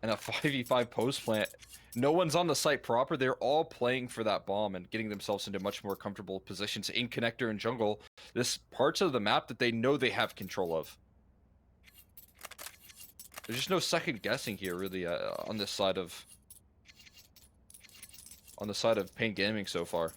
Speaker 1: a 5v5 post plant. No one's on the site proper. They're all playing for that bomb and getting themselves into much more comfortable positions in connector and jungle. This parts of the map that they know they have control of. There's just no second guessing here, really, on this side of paiN Gaming so far.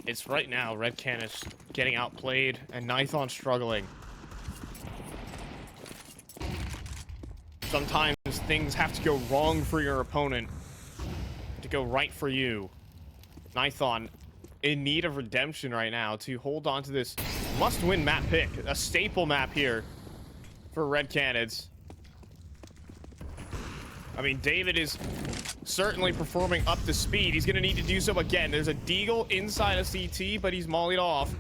Speaker 2: It's right now Red Canids getting outplayed and Nithon struggling. Sometimes things have to go wrong for your opponent to go right for you. Nithon in need of redemption right now to hold on to this must-win map pick. A staple map here for Red Canids. I mean, David is certainly performing up to speed. He's going to need to do so again. There's a Deagle inside of CT, but he's mollied off.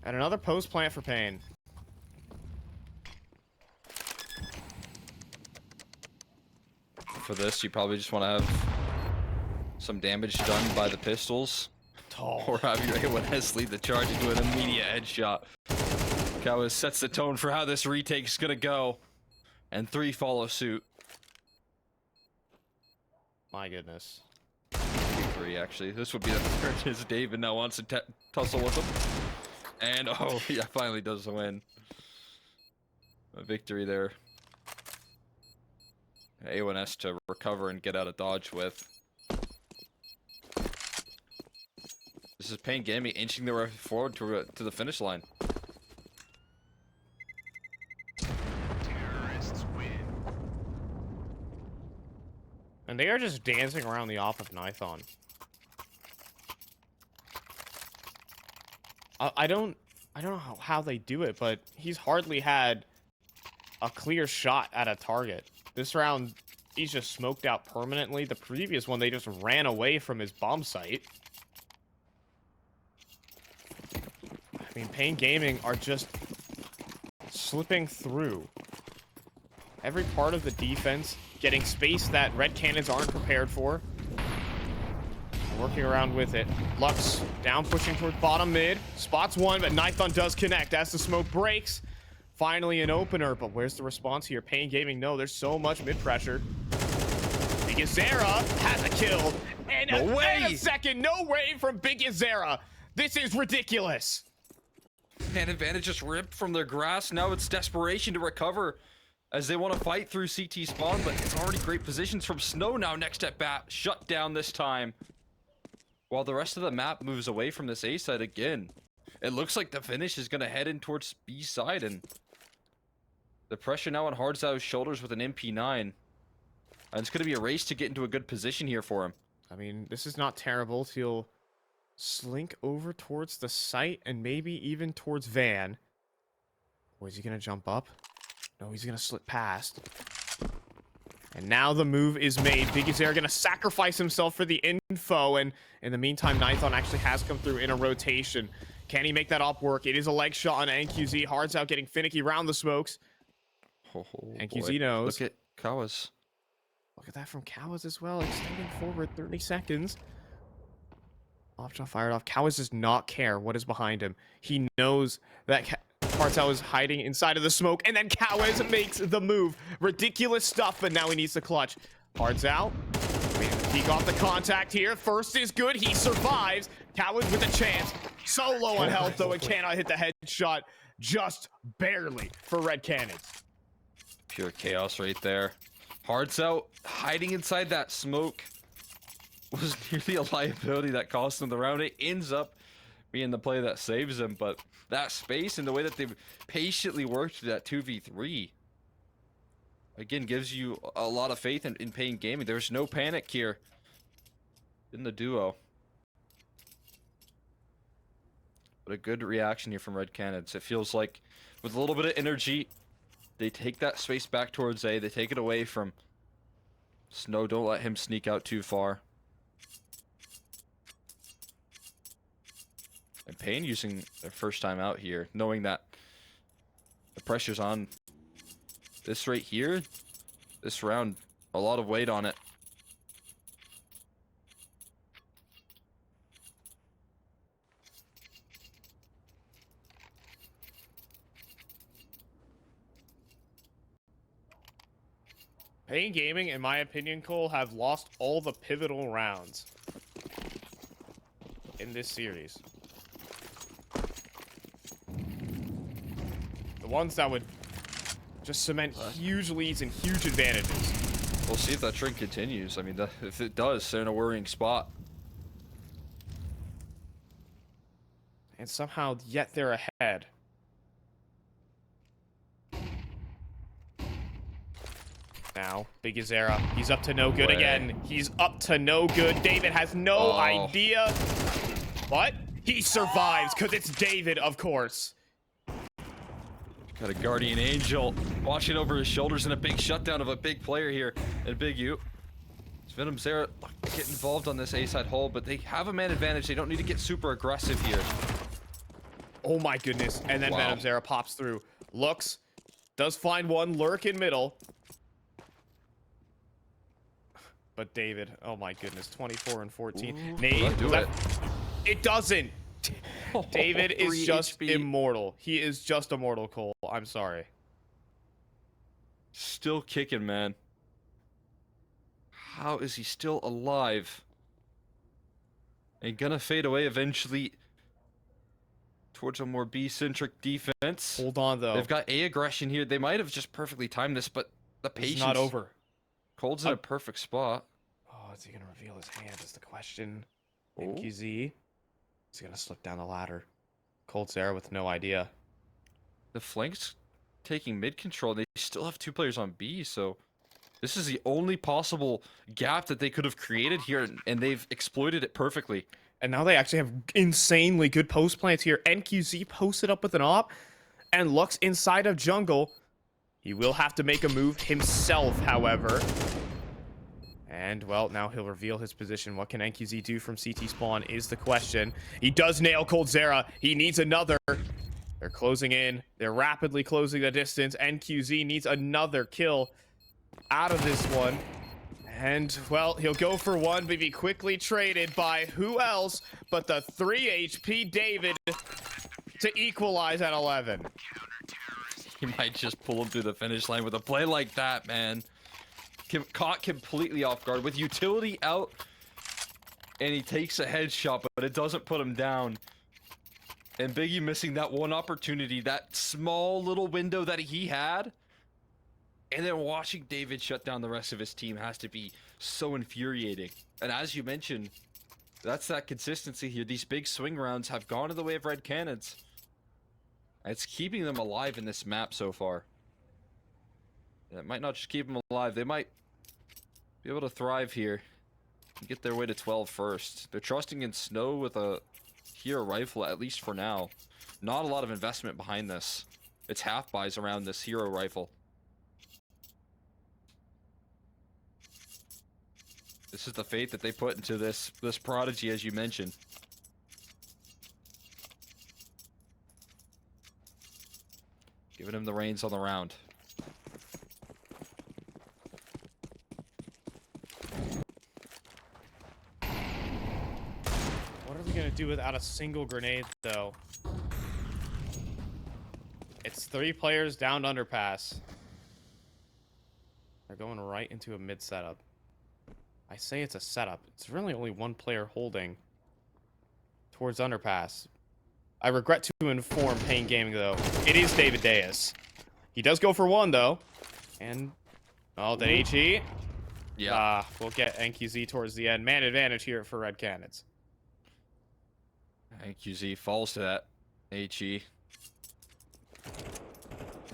Speaker 2: And another post plant for paiN.
Speaker 1: For this, you probably just want to have some damage done by the pistols. Or have your A1S lead the charge into an immediate headshot. Kawas sets the tone for how this retake is going to go. And 3 follow suit.
Speaker 2: My goodness.
Speaker 1: 3, actually. This would be the third as David now wants to tussle with him. And, oh, yeah, finally does win. a victory there. A1S to recover and get out of dodge with. This is paiN Gaming inching their way forward to the finish line.
Speaker 3: Terrorists win.
Speaker 2: And they are just dancing around the op of Nithon. I don't know how they do it, but he's hardly had a clear shot at a target. This round, he's just smoked out permanently. The previous one, they just ran away from his bomb site. I mean, paiN Gaming are just slipping through. Every part of the defense, getting space that Red Canids aren't prepared for. Working around with it. Lux down, pushing toward bottom mid. Spots one, but Nithon does connect as the smoke breaks. Finally an opener, but where's the response here? paiN Gaming, no, there's so much mid pressure. Big Yazera has a kill. And a second, no way from Big Yazera. This is ridiculous.
Speaker 1: And advantage just ripped from their grasp. Now it's desperation to recover as they want to fight through CT spawn, but it's already great positions from Snow now next at bat. Shut down this time. While the rest of the map moves away from this A side again. It looks like the finish is going to head in towards B side, and the pressure now on Hardzo's shoulders with an MP9. And it's going to be a race to get into a good position here for him.
Speaker 2: I mean, this is not terrible. He'll slink over towards the site and maybe even towards Van. Or is he going to jump up? No, he's going to slip past. And now the move is made. Big Yazera going to sacrifice himself for the info. And in the meantime, Nithon actually has come through in a rotation. Can he make that op work? It is a leg shot on NQZ. Hardzow getting finicky around the smokes.
Speaker 1: Oh,
Speaker 2: NQZ
Speaker 1: boy.
Speaker 2: knows.
Speaker 1: Look at Kawas.
Speaker 2: Look at that from Kawas as well. Extending forward 30 seconds. Option fired off. Kawas does not care what is behind him. He knows that Hardzow is hiding inside of the smoke, and then Kawas makes the move. Ridiculous stuff, but now he needs to clutch. Hardzow, peek off the contact here. First is good. He survives. Kawas with a chance. So low on health, though, and cannot hit the headshot. Just barely for Red Canids.
Speaker 1: Pure chaos right there. Hardzow hiding inside that smoke was nearly a liability that cost him the round. It ends up being the play that saves him, but that space and the way that they've patiently worked through that 2v3 again gives you a lot of faith in paiN Gaming. There's no panic here in the duo. But a good reaction here from Red Canids. It feels like with a little bit of energy, they take that space back towards A. They take it away from Snow. Don't let him sneak out too far. And paiN using their first time out here, knowing that the pressure's on this right here, this round, a lot of weight on it.
Speaker 2: paiN Gaming, in my opinion, Cole, have lost all the pivotal rounds in this series. The ones that would just cement huge leads and huge advantages.
Speaker 1: We'll see if that trend continues. I mean, if it does, they're in a worrying spot.
Speaker 2: And somehow, yet they're ahead. Now, Big Yazera, he's up to no good again. He's up to no good. David has no idea. What? He survives, because it's David, of course.
Speaker 1: Got a guardian angel watching over his shoulders and a big shutdown of a big player here and Big U. Venom Zera get involved on this A side hole, but they have a man advantage. They don't need to get super aggressive here.
Speaker 2: Oh my goodness. And then Venom Zera pops through. Looks, does find one lurk in middle. But David, oh my goodness, 24 and 14.
Speaker 1: Ooh,
Speaker 2: Nate, it doesn't. David is
Speaker 1: 3
Speaker 2: just
Speaker 1: HP.
Speaker 2: immortal. He is just immortal, Cole. I'm sorry.
Speaker 1: Still kicking, man. How is he still alive? And gonna fade away eventually. towards a more B-centric defense.
Speaker 2: Hold on, though.
Speaker 1: They've got A aggression here. They might have just perfectly timed this, but the patience.
Speaker 2: It's not over.
Speaker 1: Cold's in a perfect spot.
Speaker 2: Oh, is he going to reveal his hand is the question. NQZ. He's going to slip down the ladder. Cold's there with no idea.
Speaker 1: The flank's taking mid control. They still have 2 players on B, so this is the only possible gap that they could have created here, and they've exploited it perfectly.
Speaker 2: And now they actually have insanely good post plants here. NQZ posted up with an op, and Lux inside of jungle. He will have to make a move himself, however. And, well, now he'll reveal his position. What can NQZ do from CT spawn is the question. He does nail coldzera. He needs another. They're closing in. They're rapidly closing the distance. NQZ needs another kill out of this one. And, well, he'll go for one, but be quickly traded by who else but the 3 HP David to equalize at 11.
Speaker 1: He might just pull him through the finish line with a play like that, man. Caught completely off guard with utility out, and he takes a headshot, but it doesn't put him down. And Biggie missing that one opportunity, that small little window that he had. And then watching David shut down the rest of his team has to be so infuriating. And as you mentioned, that's that consistency here. These big swing rounds have gone to the way of Red Canids. It's keeping them alive in this map so far. It might not just keep them alive. They might be able to thrive here and get their way to 12 first. They're trusting in Snow with a hero rifle, at least for now. Not a lot of investment behind this. It's half buys around this hero rifle. This is the faith that they put into this prodigy, as you mentioned. Giving him the reins on the round.
Speaker 2: What are we going to do without a single grenade, though? It's 3 players down underpass. They're going right into a mid setup. I say it's a setup. It's really only 1 player holding towards underpass. I regret to inform paiN Gaming, though. It is David Deus. He does go for 1, though. And, oh, the HE.
Speaker 1: Yeah.
Speaker 2: We'll get NQZ towards the end. Man advantage here for Red Canids.
Speaker 1: NQZ falls to that HE.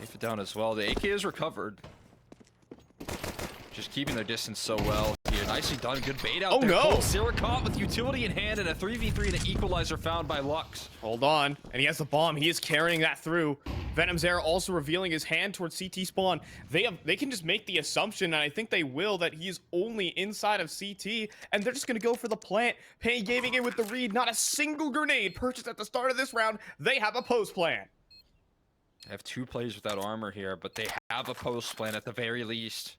Speaker 1: Ape it down as well. The AK is recovered. Just keeping their distance so well here. Nicely done. Good bait out there.
Speaker 2: Oh, no.
Speaker 1: Zero caught with utility in hand and a 3v3 and an equalizer found by Lux.
Speaker 2: Hold on. And he has the bomb. He is carrying that through. Venom Zera also revealing his hand towards CT spawn. They can just make the assumption, and I think they will, that he's only inside of CT, and they're just going to go for the plant. paiN Gaming in with the read. Not a single grenade purchased at the start of this round. They have a post plant.
Speaker 1: They have 2 players without armor here, but they have a post plant at the very least.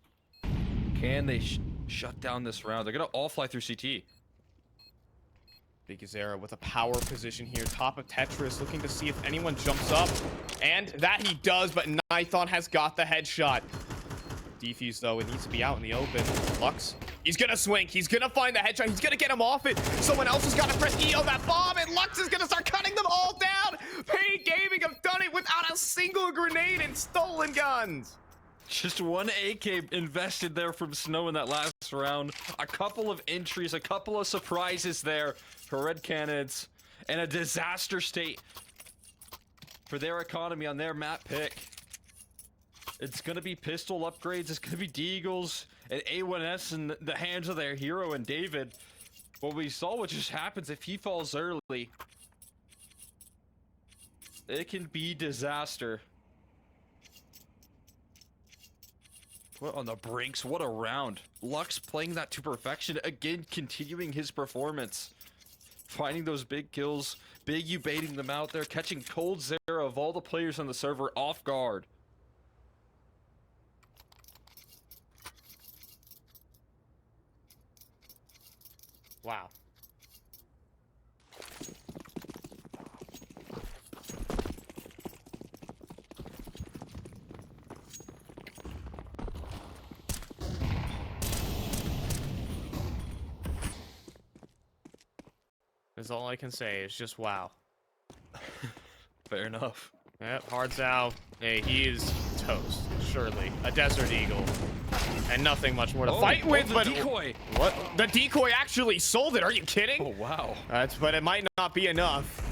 Speaker 1: Can they shut down this round? They're going to all fly through CT.
Speaker 2: Big Zera with a power position here, top of Tetris, looking to see if anyone jumps up. And that he does, but Nithon has got the headshot. Defuse, though, it needs to be out in the open. Lux, he's going to swing. He's going to find the headshot. He's going to get him off it. Someone else has got to press E on that bomb, and Lux is going to start cutting them all down. paiN Gaming have done it without a single grenade and stolen guns.
Speaker 1: Just 1 AK invested there from Snow in that last round. A couple of entries, a couple of surprises there for Red Canids, and a disaster state for their economy on their map pick. It's going to be pistol upgrades, it's going to be Deagles and A1S in the hands of their hero and David. What we saw what just happens if he falls early. It can be disaster. What on the brinks? What a round. Lux playing that to perfection. Again, continuing his performance. Finding those big kills. Big U baiting them out there. Catching coldzera of all the players on the server off guard.
Speaker 2: Wow. That's all I can say. It's just wow.
Speaker 1: Fair enough.
Speaker 2: Yep, Hard's out. Hey, he is toast. Surely. A Desert Eagle. And nothing much more to fight with,
Speaker 1: the
Speaker 2: but
Speaker 1: decoy.
Speaker 2: What? The decoy actually sold it. Are you kidding?
Speaker 1: Oh, wow.
Speaker 2: But it might not be enough.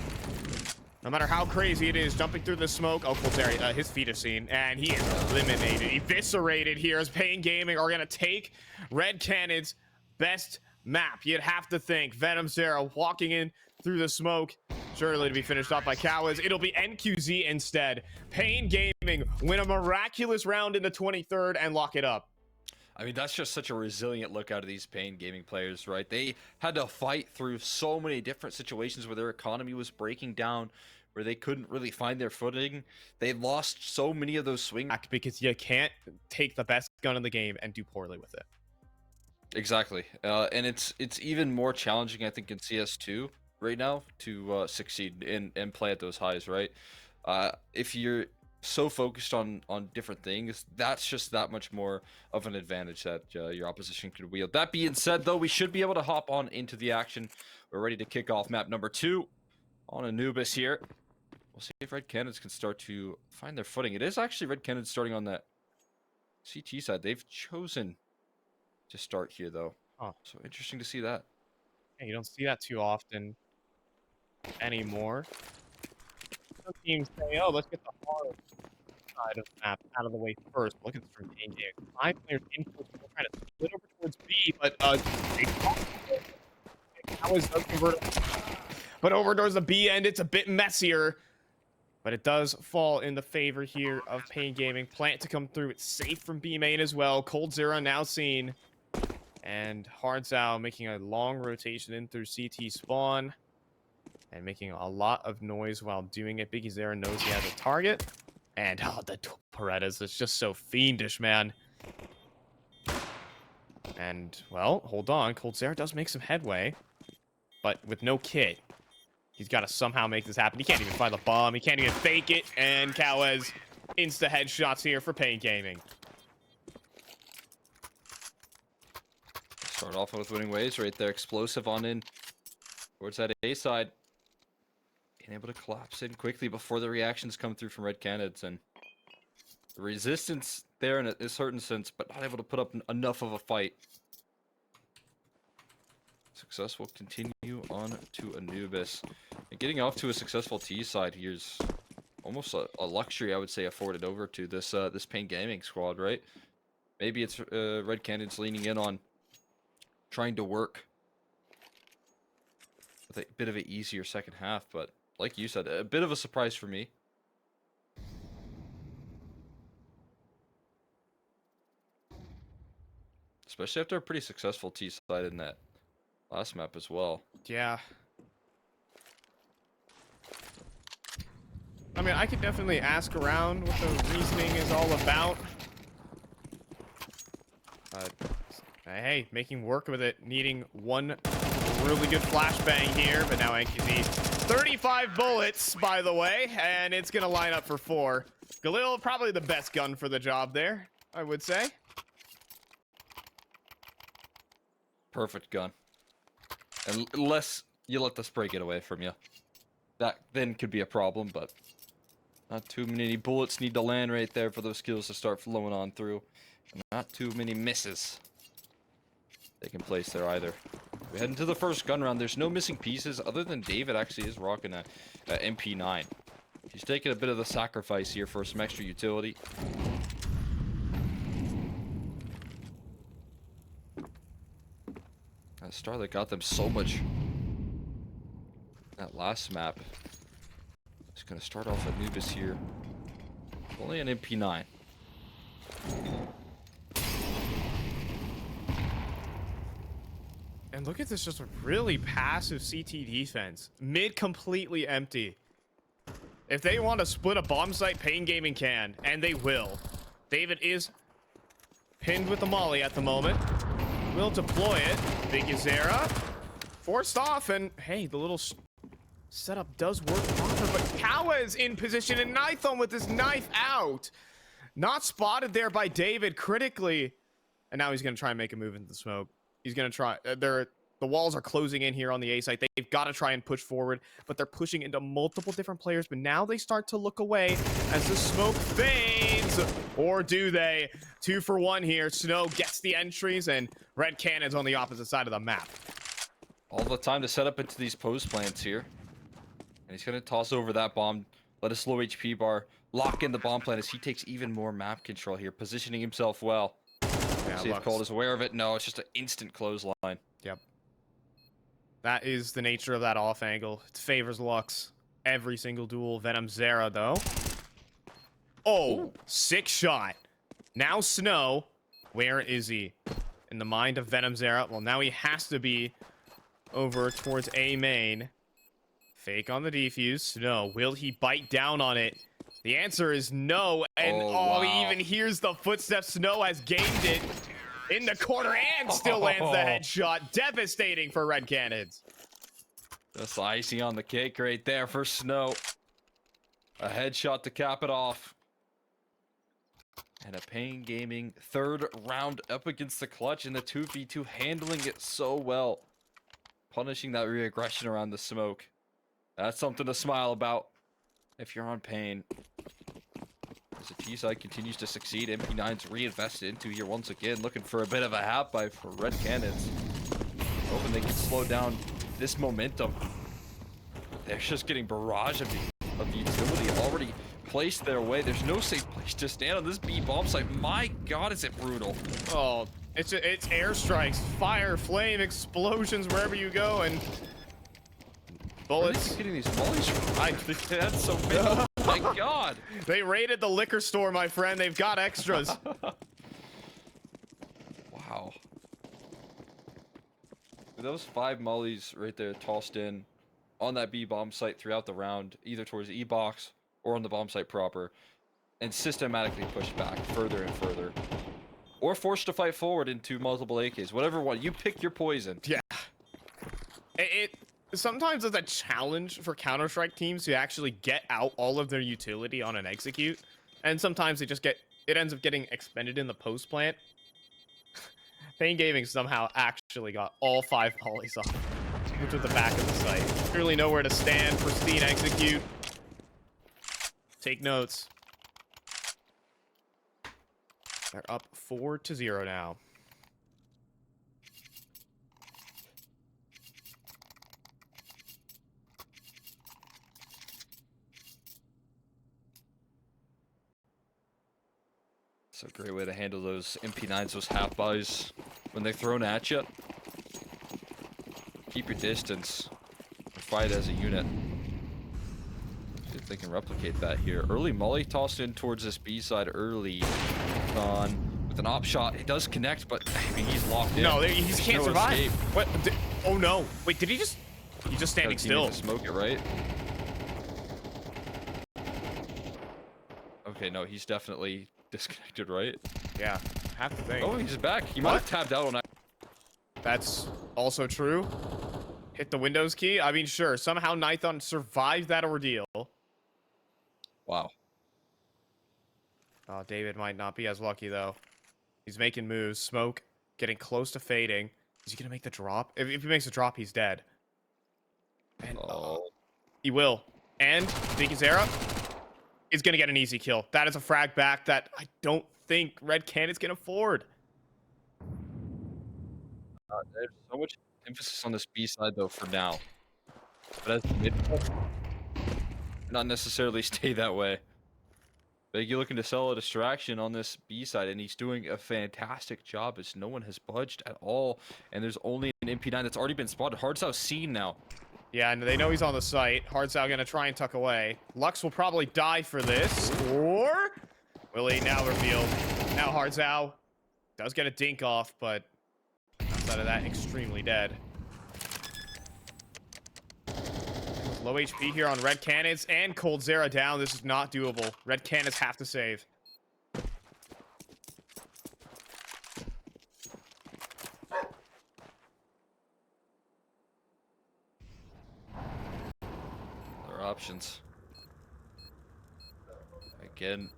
Speaker 2: No matter how crazy it is, jumping through the smoke. Oh, Colzeri, his feet are seen, and he is eliminated, eviscerated here as paiN Gaming are gonna take Red Canids' best map. You'd have to think Venom Zera walking in through the smoke, surely to be finished off by Canids. It'll be NQZ instead. paiN Gaming win a miraculous round in the 23rd and lock it up.
Speaker 1: I mean, that's just such a resilient look out of these paiN Gaming players, right? They had to fight through so many different situations where their economy was breaking down, where they couldn't really find their footing. They lost so many of those swing
Speaker 2: because you can't take the best gun in the game and do poorly with it.
Speaker 1: Exactly. And it's even more challenging, I think, in CS2 right now to succeed and play at those highs, right? If you're so focused on different things, that's just that much more of an advantage that your opposition could wield. That being said, though, we should be able to hop on into the action. We're ready to kick off map number 2 on Anubis here. We'll see if Red Canids can start to find their footing. It is actually Red Canids starting on that CT side. They've chosen to start here, though.
Speaker 2: Huh.
Speaker 1: So interesting to see that.
Speaker 2: Yeah, you don't see that too often anymore. Some teams say, oh, let's get the hard side of the map out of the way first. Look at this from paiN Gaming. 5 players in close, trying to split over towards B, but Canids does convert. But over towards the B end, it's a bit messier. But it does fall in the favor here of paiN Gaming. Plant to come through. It's safe from B main as well. Colzeri now seen. And Hardzao making a long rotation in through CT spawn. And making a lot of noise while doing it. Biggie Zera knows he has a target. And the Torettas is just so fiendish, man. And, well, hold on. Colzeri does make some headway. But with no kit. He's got to somehow make this happen. He can't even find the bomb. He can't even fake it. And Cowes insta headshots here for paiN Gaming.
Speaker 1: Start off with winning ways right there. Explosive on in towards that A side. Being able to collapse in quickly before the reactions come through from Red Canids. And the resistance there in a certain sense, but not able to put up enough of a fight. Success will continue on to Anubis. And getting off to a successful T side here is almost a luxury, I would say, afforded over to this this paiN Gaming squad, right? Maybe it's Red Canids leaning in on trying to work with a bit of an easier second half, but like you said, a bit of a surprise for me. Especially after a pretty successful T side in that last map as well.
Speaker 2: Yeah. I mean, I could definitely ask around what the reasoning is all about. Hey, making work with it, needing one really good flashbang here, but now NQZ 35 bullets, by the way, and it's gonna line up for 4. Galil, probably the best gun for the job there, I would say.
Speaker 1: Perfect gun. Unless you let the spray get away from you. That then could be a problem, but not too many bullets need to land right there for those kills to start flowing on through. And not too many misses taking place there either. We head into the first gun round. There's no missing pieces other than David actually is rocking a MP9. He's taking a bit of the sacrifice here for some extra utility. That Starlight got them so much. That last map. He's going to start off Anubis here. Only an MP9.
Speaker 2: And look at this, just a really passive CT defense. Mid completely empty. If they want to split a bomb site, paiN Gaming can, and they will. David is pinned with the molly at the moment. Will deploy it. Big Zera forced off, and hey, the little setup does work proper, but Kawa is in position, and Nithon with his knife out. Not spotted there by David critically. And now he's going to try and make a move into the smoke. He's going to try. They're The walls are closing in here on the A site. They've got to try and push forward, but they're pushing into multiple different players. But now they start to look away as the smoke fades. Or do they? 2 for 1 here. Snow gets the entries, and Red Canids on the opposite side of the map.
Speaker 1: All the time to set up into these post plants here. And he's going to toss over that bomb. Let a slow HP bar lock in the bomb plant as he takes even more map control here, positioning himself well.
Speaker 2: Yeah,
Speaker 1: see if Cold is aware of it. No, it's just an instant clothesline.
Speaker 2: Yep. That is the nature of that off angle. It favors Lux every single duel. Venom Zera, though. Oh, ooh. 6 shot. Now Snow. Where is he? In the mind of Venom Zera. Well, now he has to be over towards A main. Fake on the defuse. Snow, will he bite down on it? The answer is no. And wow. He even hears the footsteps. Snow has gained it in the corner and still lands the headshot. Devastating for Red Canids.
Speaker 1: That's icing on the cake right there for Snow. A headshot to cap it off. And a paiN Gaming 3rd round up against the clutch in the 2v2, handling it so well. Punishing that re-aggression around the smoke. That's something to smile about if you're on paiN. As the T side continues to succeed, MP9's reinvested into here once again, looking for a bit of a half-buy for Red Canids. Hoping they can slow down this momentum. They're just getting barrage of utility already placed their way. There's no safe place to stand on this B bomb site. My God, is it brutal?
Speaker 2: Oh, it's airstrikes, fire, flame, explosions wherever you go, and bullets.
Speaker 1: Getting these mollies from that's so big. Oh my God.
Speaker 2: They raided the liquor store, my friend. They've got extras.
Speaker 1: Wow. Those 5 mollies right there tossed in on that B bomb site throughout the round, either towards the E-box or on the bomb site proper, and systematically pushed back further and further. Or forced to fight forward into multiple AKs. Whatever one. You pick your poison.
Speaker 2: Yeah. Sometimes it's a challenge for Counter-Strike teams to actually get out all of their utility on an execute. And sometimes it ends up getting expended in the post plant. paiN Gaming somehow actually got all 5 volleys off, which was the back of the site. Clearly nowhere to stand. Pristine execute. Take notes. They're up 4-0 now.
Speaker 1: It's a great way to handle those MP9s, those half-buys when they're thrown at you. Keep your distance. Fight as a unit. See if they can replicate that here. Early molly tossed in towards this B side early on with an op shot. It does connect, but I mean, he's locked in.
Speaker 2: No, he can't survive.
Speaker 1: Escape.
Speaker 2: What? Oh no! Wait, did he just? He's just standing still.
Speaker 1: Smoke it, right? Okay, no, he's definitely disconnected, right?
Speaker 2: Yeah, have to think.
Speaker 1: Oh, he's back. He might have tabbed out on that.
Speaker 2: That's also true. Hit the Windows key. I mean, sure. Somehow Nython survived that ordeal.
Speaker 1: Wow.
Speaker 2: Oh, David might not be as lucky, though. He's making moves. Smoke getting close to fading. Is he going to make the drop? If he makes a drop, he's dead. And he will. And Vicky Zera is going to get an easy kill. That is a frag back that I don't think Red Canids can afford.
Speaker 1: There's so much emphasis on this B side, though, for now. But as mid, not necessarily stay that way. Biggie looking to sell a distraction on this B side, and he's doing a fantastic job as no one has budged at all. And there's only an MP9 that's already been spotted. Hardsow's seen now.
Speaker 2: Yeah, and they know he's on the site. Hardsow gonna try and tuck away. Lux will probably die for this. Or will he? Now revealed. Now Hardsow does get a dink off, but outside of that, extremely dead. Low HP here on Red Canids and Cold Zera down. This is not doable. Red Canids have to save.
Speaker 1: Options. Again,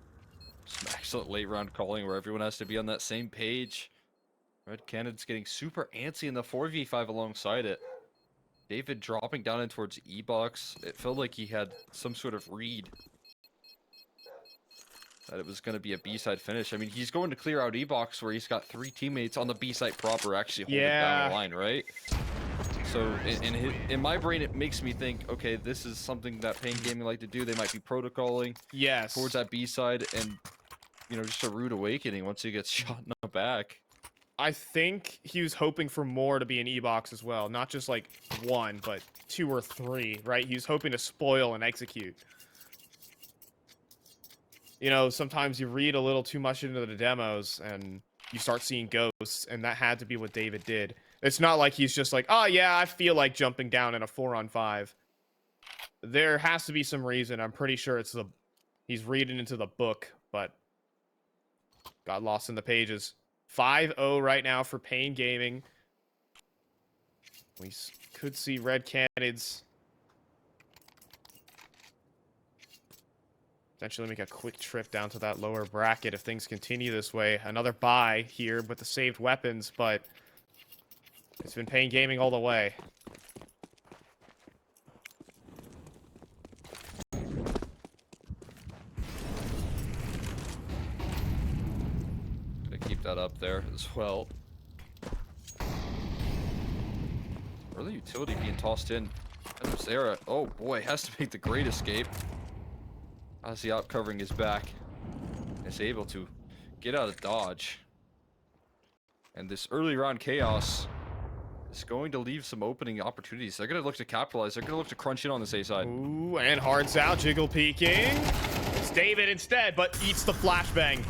Speaker 1: some excellent late round calling where everyone has to be on that same page. Red Canids getting super antsy in the 4v5 alongside it. David dropping down in towards E-box. It felt like he had some sort of read that it was going to be a B-side finish. I mean, he's going to clear out E-box where he's got 3 teammates on the B-side proper actually holding down the line, right? So in my brain, it makes me think, okay, this is something that paiN Gaming like to do. They might be protocoling towards that B-side and, you know, just a rude awakening once he gets shot in the back.
Speaker 2: I think he was hoping for more to be an E-box as well. Not just like 1, but 2 or 3, right? He was hoping to spoil and execute. You know, sometimes you read a little too much into the demos and you start seeing ghosts, and that had to be what David did. It's not like he's just like, oh yeah, I feel like jumping down in a 4-on-5. There has to be some reason. I'm pretty sure it's he's reading into the book, but got lost in the pages. 5-0 right now for paiN Gaming. We could see Red Canids potentially make a quick trip down to that lower bracket if things continue this way. Another bye here with the saved weapons, but it's been paiN Gaming all the way.
Speaker 1: Keep that up there as well. Early utility being tossed in. And Zera, oh boy, has to make the great escape. As he out covering his back. Is able to get out of dodge. And this early round chaos is going to leave some opening opportunities. They're going to look to capitalize. They're going to look to crunch in on this A side.
Speaker 2: Ooh, and Hard's out, jiggle peeking. It's David instead, but eats the flashbang.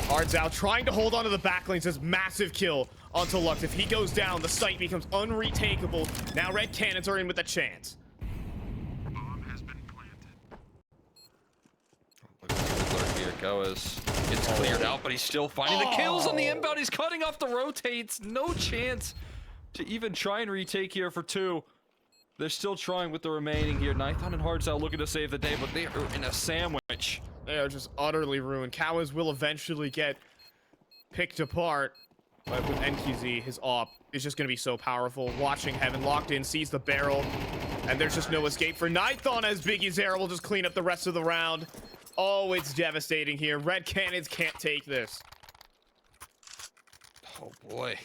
Speaker 2: Hard's out, trying to hold onto the backline. Says massive kill onto Lux. If he goes down, the site becomes unretakeable. Now Red Canids are in with a chance.
Speaker 3: Bomb has been planted.
Speaker 1: Look at the alert here. Goes. Gets cleared out, but he's still finding the kills on the inbound. He's cutting off the rotates. No chance to even try and retake here for 2. They're still trying with the remaining here. Nithon and Hard's out looking to save the day, but they are in a sandwich.
Speaker 2: They are just utterly ruined. Cowas will eventually get picked apart. But with NQZ, his op is just going to be so powerful. Watching Heaven locked in, sees the barrel. And there's just no escape for Nithon as Biggie Zera will just clean up the rest of the round. Oh, it's devastating here. Red Canids can't take this.
Speaker 1: Oh boy.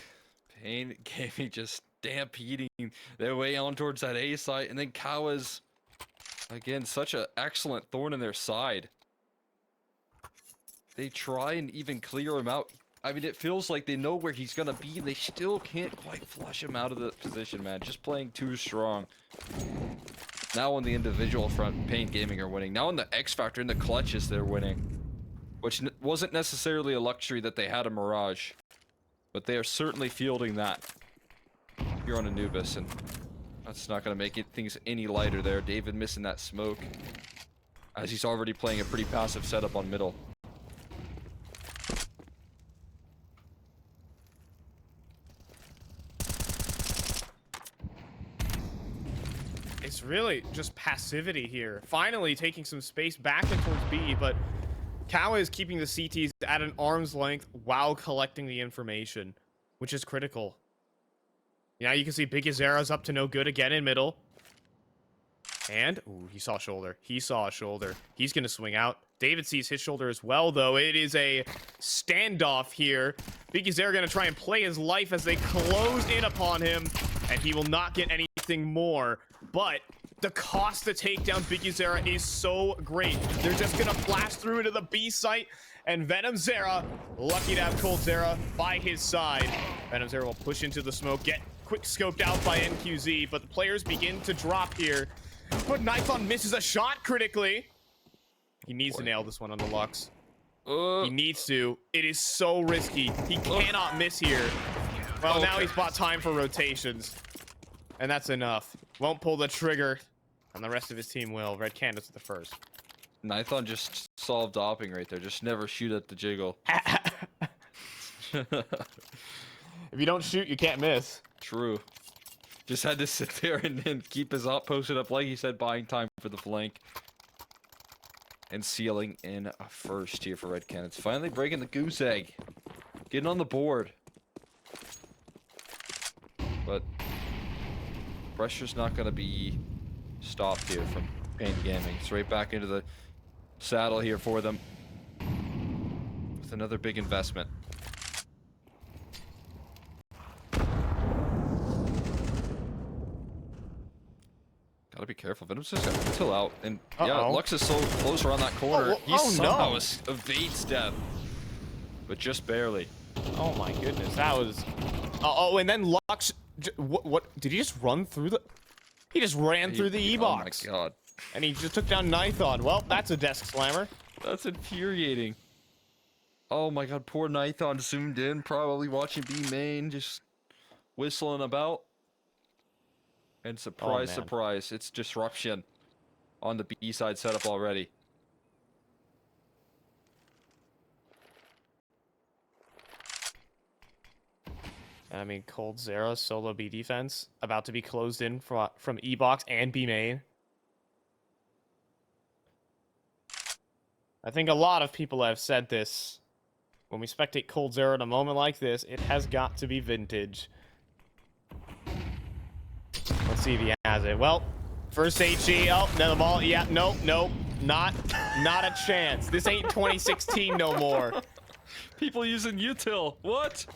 Speaker 1: paiN Gaming just stampeding their way on towards that A site. And then Kawa's, again, such an excellent thorn in their side. They try and even clear him out. I mean, it feels like they know where he's gonna be, and they still can't quite flush him out of the position, man. Just playing too strong. Now on the individual front, paiN Gaming are winning. Now on the X Factor, in the clutches, they're winning. Which wasn't necessarily a luxury that they had a Mirage. But they are certainly fielding that here on Anubis, and that's not gonna make things any lighter there. David missing that smoke, as he's already playing a pretty passive setup on middle.
Speaker 2: It's really just passivity here. Finally taking some space back in towards B, but Kawa is keeping the CTs at an arm's length while collecting the information, which is critical. Now you can see Big Zera's up to no good again in middle. And, ooh, he saw a shoulder. He saw a shoulder. He's going to swing out. David sees his shoulder as well, though. It is a standoff here. Big Zera going to try and play his life as they close in upon him, and he will not get anything more. But the cost to take down Big Zera is so great. They're just going to blast through into the B site, and Venom Zera, lucky to have Cold Zera by his side. Venom Zera will push into the smoke, get quick scoped out by NQZ, but the players begin to drop here. But Nithon misses a shot critically. He needs to nail this one on the Lux. He needs to. It is so risky. He cannot miss here. Well, now he's bought time for rotations. And that's enough. Won't pull the trigger. And the rest of his team will. Red Canids at the first.
Speaker 1: Nithon just solved dopping right there. Just never shoot at the jiggle.
Speaker 2: If you don't shoot, you can't miss.
Speaker 1: True. Just had to sit there and then keep his op posted up, like he said, buying time for the flank. And sealing in a first here for Red Canids. Finally breaking the goose egg. Getting on the board. Pressure's not going to be stopped here from paiN Gaming. It's right back into the saddle here for them with another big investment. Gotta be careful. Venom's just got Intel out, and yeah, Lux is so close around that corner. He somehow evades death, but just barely.
Speaker 2: Oh my goodness, that was. And then Lux. What did he just run through the? He just ran through the E-box.
Speaker 1: Oh my god.
Speaker 2: And he just took down Nithon. Well, that's a desk slammer.
Speaker 1: That's infuriating. Oh my god, poor Nithon zoomed in, probably watching B main, just whistling about. And surprise, surprise, it's disruption on the B side setup already.
Speaker 2: I mean, coldzera solo B defense about to be closed in from E-box and B main. I think a lot of people have said this. When we spectate coldzera in a moment like this, it has got to be vintage. Let's see if he has it. Well, first HE. Oh, now the ball. Yeah, nope, not a chance. This ain't 2016 no more.
Speaker 1: People using util. What?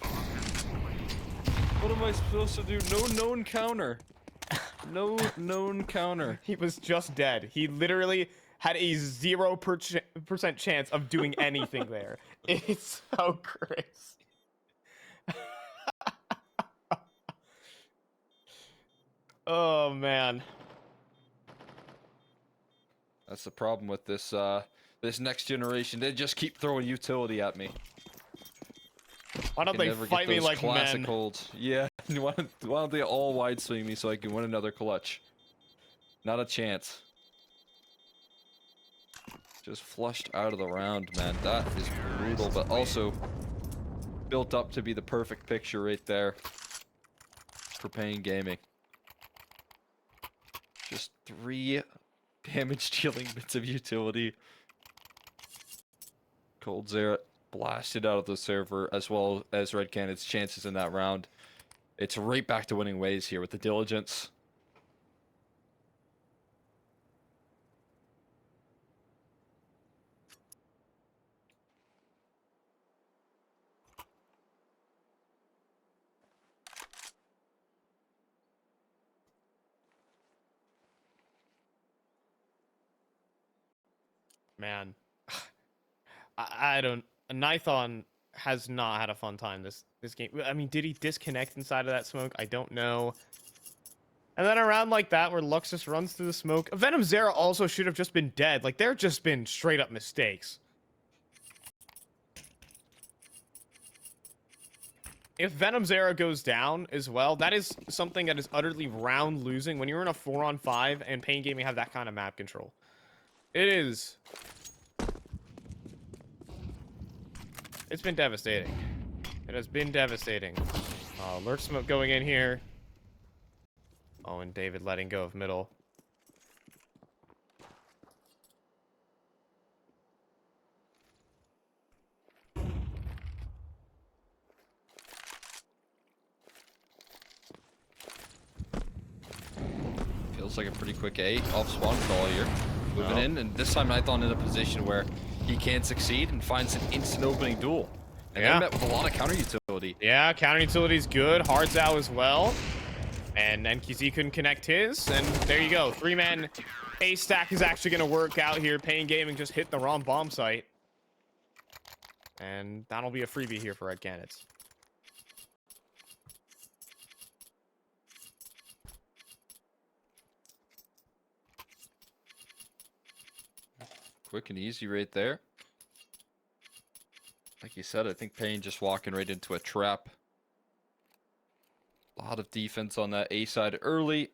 Speaker 1: What am I supposed to do? No known counter. No known counter.
Speaker 2: He was just dead. He literally had a 0% chance of doing anything there. It's so crazy. Oh man.
Speaker 1: That's the problem with this this next generation. They just keep throwing utility at me.
Speaker 2: Why don't they fight me like men?
Speaker 1: Holds. Yeah, why don't they all wide swing me so I can win another clutch? Not a chance. Just flushed out of the round, man. That is brutal, but also built up to be the perfect picture right there for paiN Gaming. Just 3 damage-dealing bits of utility. coldzera blasted out of the server, as well as Red Canids' chances in that round. It's right back to winning ways here with the diligence.
Speaker 2: Man, I don't. Nithon has not had a fun time this game. I mean, did he disconnect inside of that smoke? I don't know. And then a round like that where Lux just runs through the smoke. Venom Zera also should have just been dead. Like, there just been straight up mistakes. If Venom Zera goes down as well, that is something that is utterly round losing when you're in a 4-on-5 and paiN Gaming have that kind of map control. It is. It's been devastating. It has been devastating. Lurk smoke going in here. Oh, and David letting go of middle.
Speaker 1: Feels like a pretty quick A off spawn call here. Moving in, and this time Nithon in a position where he can succeed and finds an instant opening duel. And they're met with a lot of counter utility.
Speaker 2: Yeah, counter utility is good. Hard's out as well. And NQZ couldn't connect his, and there you go. 3-man A stack is actually going to work out here. paiN Gaming just hit the wrong bomb site. And that'll be a freebie here for Red Canids.
Speaker 1: Quick and easy right there. Like you said, I think paiN just walking right into a trap. A lot of defense on that A side early.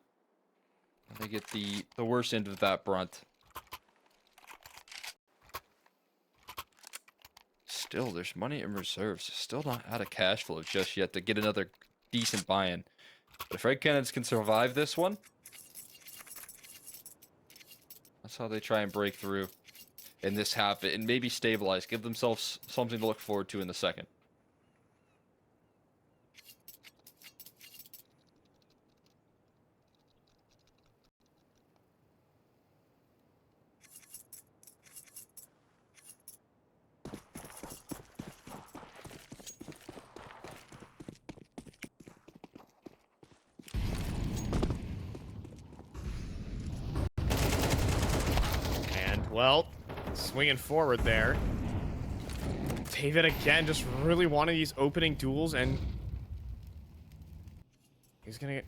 Speaker 1: They get the worst end of that brunt. Still, there's money in reserves. Still not out of cash flow just yet to get another decent buy-in. But if Red Canids can survive this one, that's how they try and break through in this half and maybe stabilize. Give themselves something to look forward to in the second.
Speaker 2: Well, swinging forward there. David again, just really wanting these opening duels, and he's gonna get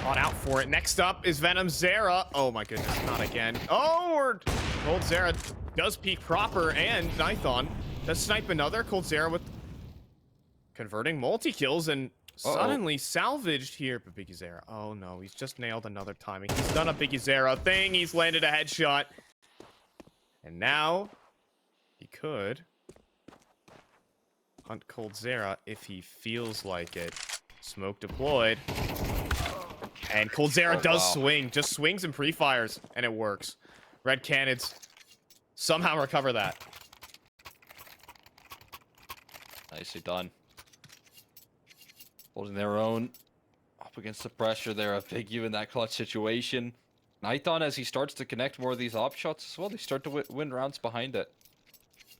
Speaker 2: caught out for it. Next up is Venom Zera. Oh my goodness, not again. Oh, or Cold Zera does peek proper, and Nithon does snipe another. Cold Zera with converting multi-kills, and suddenly salvaged here. But Biggie Zera, oh no, he's just nailed another timing. He's done a Biggie Zera thing. He's landed a headshot. And now he could hunt Cold Zera if he feels like it. Smoke deployed. And Cold Zera does swing. Just swings and pre-fires, and it works. Red Canids somehow recover that.
Speaker 1: Nicely done. Holding their own up against the pressure there of Big U in that clutch situation. Nithon, as he starts to connect more of these op shots as well, they start to win rounds behind it.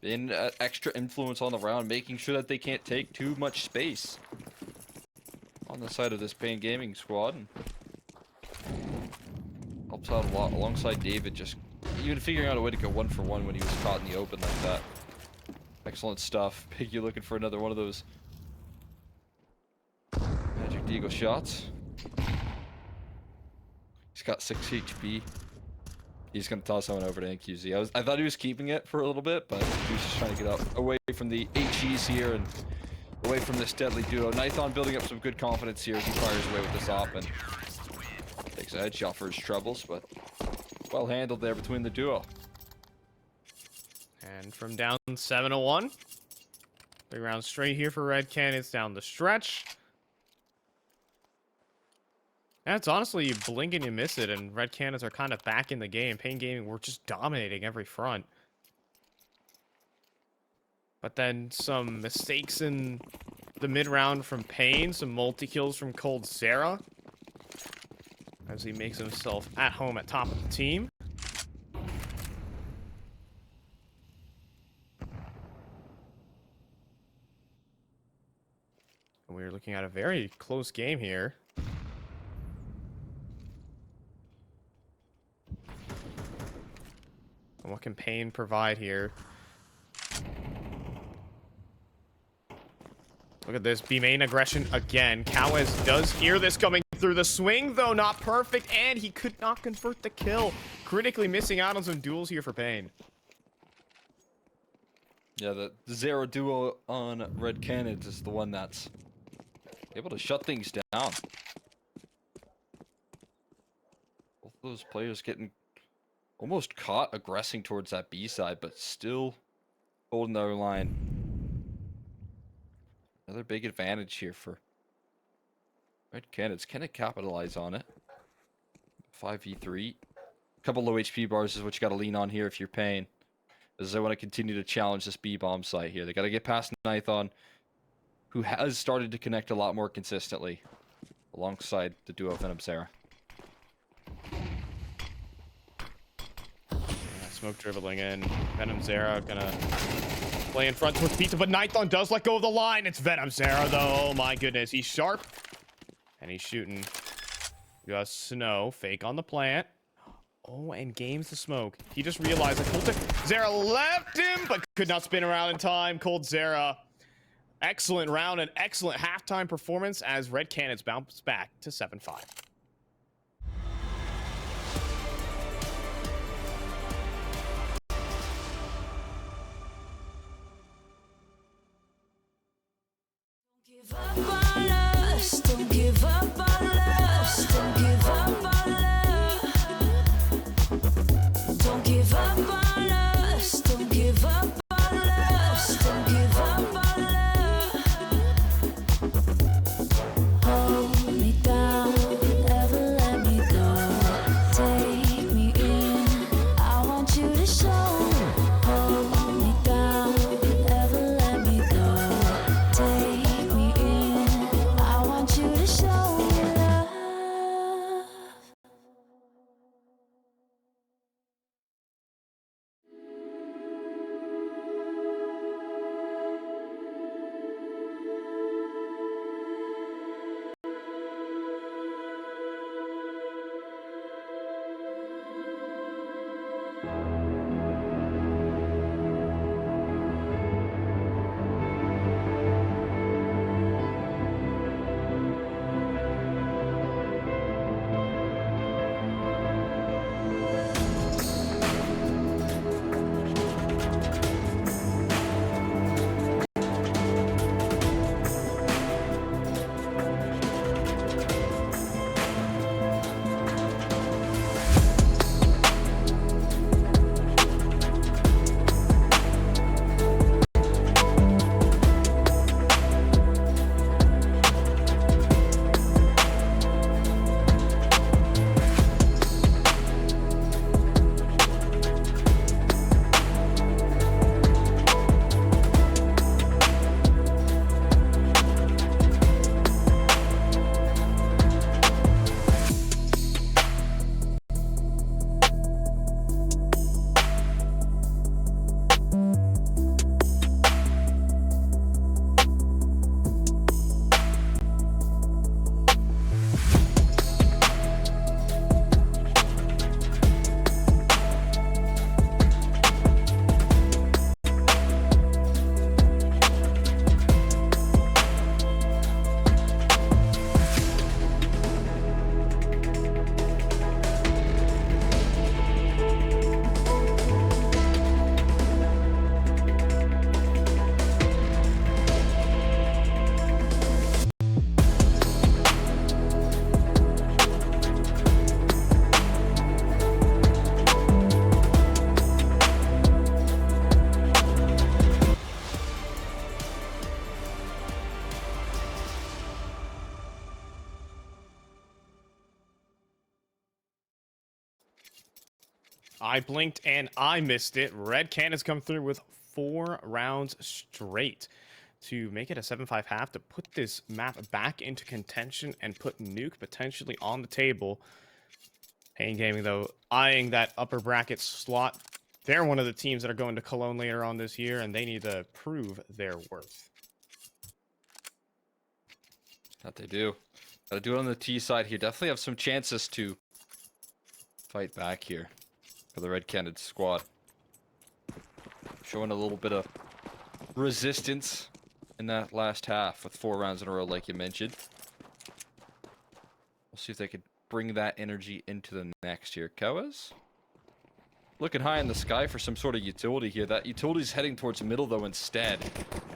Speaker 1: In extra influence on the round, making sure that they can't take too much space on the side of this paiN Gaming squad. And helps out a lot alongside David, just even figuring out a way to go 1-for-1 when he was caught in the open like that. Excellent stuff. Big U looking for another one of those Magic Deagle shots. He's got 6 HP. He's gonna toss someone over to NQZ. I thought he was keeping it for a little bit, but he was just trying to get out away from the HEs here and away from this deadly duo. Nithon building up some good confidence here as he fires away with this op and takes a headshot for his troubles, but well handled there between the duo.
Speaker 2: And from down 7-1, 3 rounds straight here for Red Canids down the stretch. Yeah, it's honestly, you blink and you miss it, and Red Canids are kind of back in the game. paiN Gaming, we're just dominating every front. But then some mistakes in the mid-round from paiN, some multi-kills from Cold Zera, as he makes himself at home at top of the team. And we're looking at a very close game here. And what can paiN provide here? Look at this, B-main aggression again. Cowes does hear this coming through. The swing, though, not perfect, and he could not convert the kill. Critically missing out on some duels here for paiN.
Speaker 1: Yeah, the Zero duo on Red Canids is the one that's able to shut things down. Both those players getting almost caught aggressing towards that B side, but still holding their line. Another big advantage here for Red Canids. Can it capitalize on it? 5v3. A couple low HP bars is what you got to lean on here if you're paiN, as they want to continue to challenge this B bomb site here. They got to get past Nithon, who has started to connect a lot more consistently alongside the duo Venom Zera.
Speaker 2: Smoke dribbling in. Venom Zera gonna play in front towards Pizza, but Nithon does let go of the line. It's Venom Zera, though. Oh my goodness. He's sharp. And he's shooting. You got Snow. Fake on the plant. Oh, and games the smoke. He just realized that Cold Zera left him, but could not spin around in time. Cold Zera. Excellent round and excellent halftime performance as Red Canids bounce back to 7-5.
Speaker 4: Give up on us, don't give up on us, don't give up on love. Don't give up on us, don't give up on us, don't give up on love. Hold me down
Speaker 2: I blinked and I missed it. Red Canids come through with 4 rounds straight to make it a 7-5 half, to put this map back into contention and put Nuke potentially on the table. paiN Gaming, though, eyeing that upper bracket slot. They're one of the teams that are going to Cologne later on this year, and they need to prove their worth.
Speaker 1: That they do. Gotta do it on the T side here. Definitely have some chances to fight back here for the Red Canids squad. Showing a little bit of resistance in that last half with 4 rounds in a row, like you mentioned. We'll see if they could bring that energy into the next year. Kawes looking high in the sky for some sort of utility here. That utility's heading towards middle, though, instead.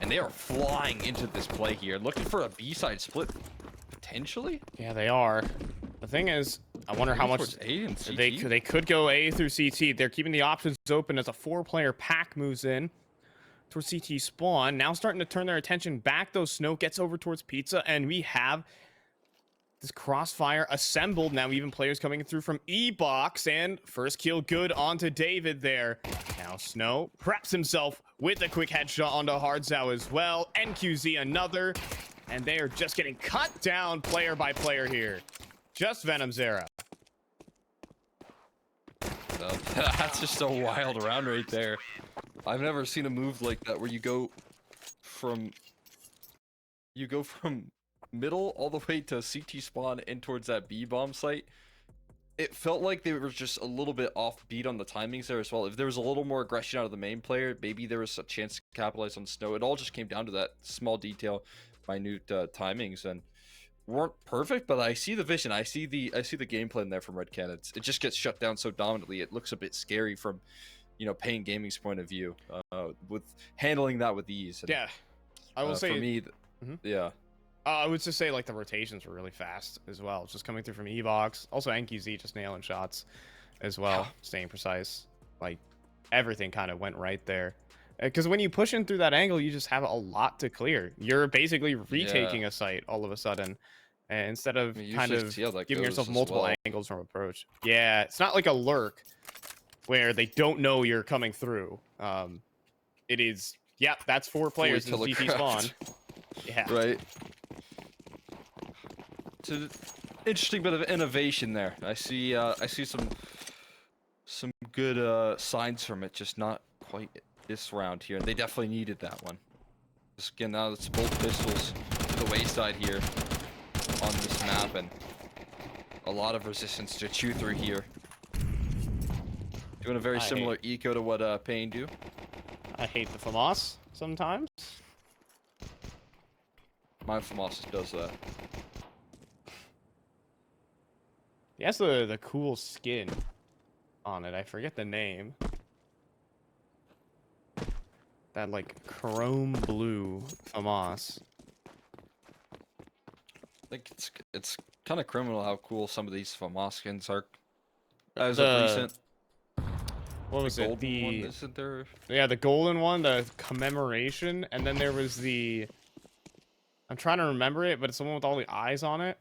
Speaker 1: And they are flying into this play here. Looking for a B-side split, potentially?
Speaker 2: Yeah, they are. The thing is, I wonder how much
Speaker 1: A and CT?
Speaker 2: they could go A through CT. They're keeping the options open as a 4-player pack moves in towards CT spawn. Now starting to turn their attention back, though. Snow gets over towards Pizza, and we have this crossfire assembled. Now even players coming through from E-Box, and first kill good onto David there. Now Snow preps himself with a quick headshot onto Hardzow as well. NQZ another, and they are just getting cut down player by player here. Just Venom Zera.
Speaker 1: That's just a wild round right there. I've never seen a move like that where you go from middle all the way to CT spawn and towards that B bomb site. It felt like they were just a little bit offbeat on the timings there as well. If there was a little more aggression out of the main player, maybe there was a chance to capitalize on Snow. It all just came down to that small detail, minute timings, and weren't perfect. But I see the vision. I see the game plan there from Red Canids. It just gets shut down so dominantly. It looks a bit scary from, paiN Gaming's point of view, with handling that with ease. And,
Speaker 2: Yeah, I will say
Speaker 1: for me, yeah.
Speaker 2: I would just say, like, the rotations were really fast as well. Just coming through from Evox. Also, NQZ just nailing shots as well. Staying precise. Like, everything kind of went right there. Because when you push in through that angle, you just have a lot to clear. You're basically retaking a site all of a sudden. And instead of kind of giving yourself multiple angles from approach. Yeah, it's not like a lurk where they don't know you're coming through. It is, that's 4 players in CT spawn. Yeah.
Speaker 1: Right. It's an interesting bit of innovation there. I see some good signs from it, just not quite this round here. They definitely needed that one. Just again, now it's both pistols to the wayside here on this map, and a lot of resistance to chew through here. Doing a very similar eco to what paiN do.
Speaker 2: I hate the FAMAS sometimes.
Speaker 1: My FAMAS does that.
Speaker 2: He has the cool skin on it. I forget the name. That, like, chrome blue FAMAS.
Speaker 1: I think it's kind of criminal how cool some of these FAMAS skins are. As of recent.
Speaker 2: What was it? The
Speaker 1: one, isn't there?
Speaker 2: Yeah, the golden one, the commemoration, and then there was the. I'm trying to remember it, but it's the one with all the eyes on it.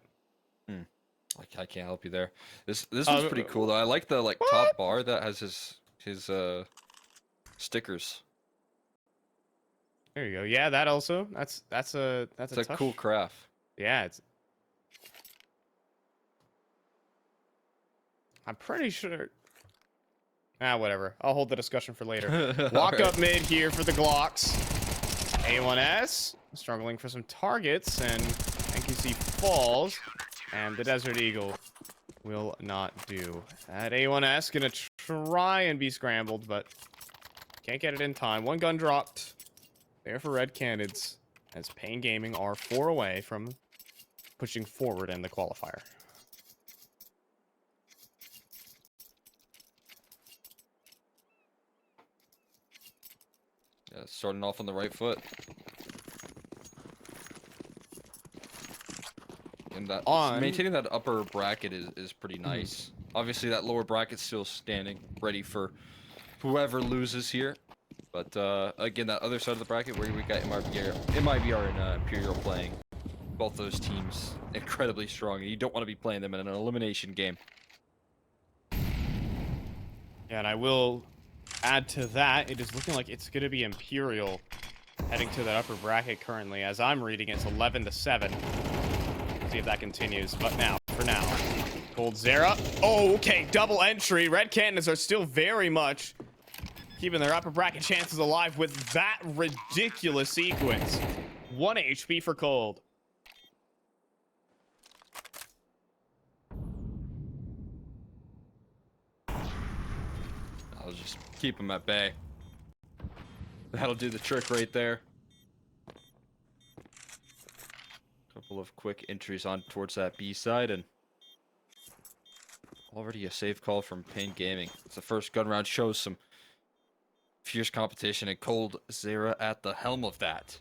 Speaker 1: I can't help you there. This one's pretty cool though. I like the top bar that has his stickers.
Speaker 2: There you go. Yeah, that also. That's a
Speaker 1: cool craft.
Speaker 2: Yeah, it's. I'm pretty sure. Whatever. I'll hold the discussion for later. Walk up mid here for the Glocks. A1S struggling for some targets, and NQC falls, and the Desert Eagle will not do. That A1S gonna try and be scrambled, but can't get it in time. One gun dropped there for Red Canids, as paiN Gaming are 4 away from pushing forward in the qualifier.
Speaker 1: Yeah, starting off on the right foot. And that maintaining that upper bracket is pretty nice. Obviously, that lower bracket's still standing, ready for whoever loses here. But again, that other side of the bracket where we got MIBR and Imperial playing, both those teams incredibly strong, and you don't want to be playing them in an elimination game.
Speaker 2: Yeah, and I will add to that, it is looking like it's going to be Imperial heading to that upper bracket currently. As I'm reading, it's 11-7. See if that continues. But now, for now, coldzera. Oh, okay, double entry. Red Canids are still very much keeping their upper bracket chances alive with that ridiculous sequence. 1 HP for Cold.
Speaker 1: I'll just keep him at bay. That'll do the trick right there. Couple of quick entries on towards that B side, and already a safe call from paiN Gaming. It's the first gun round, shows some fierce competition, and coldzera at the helm of that.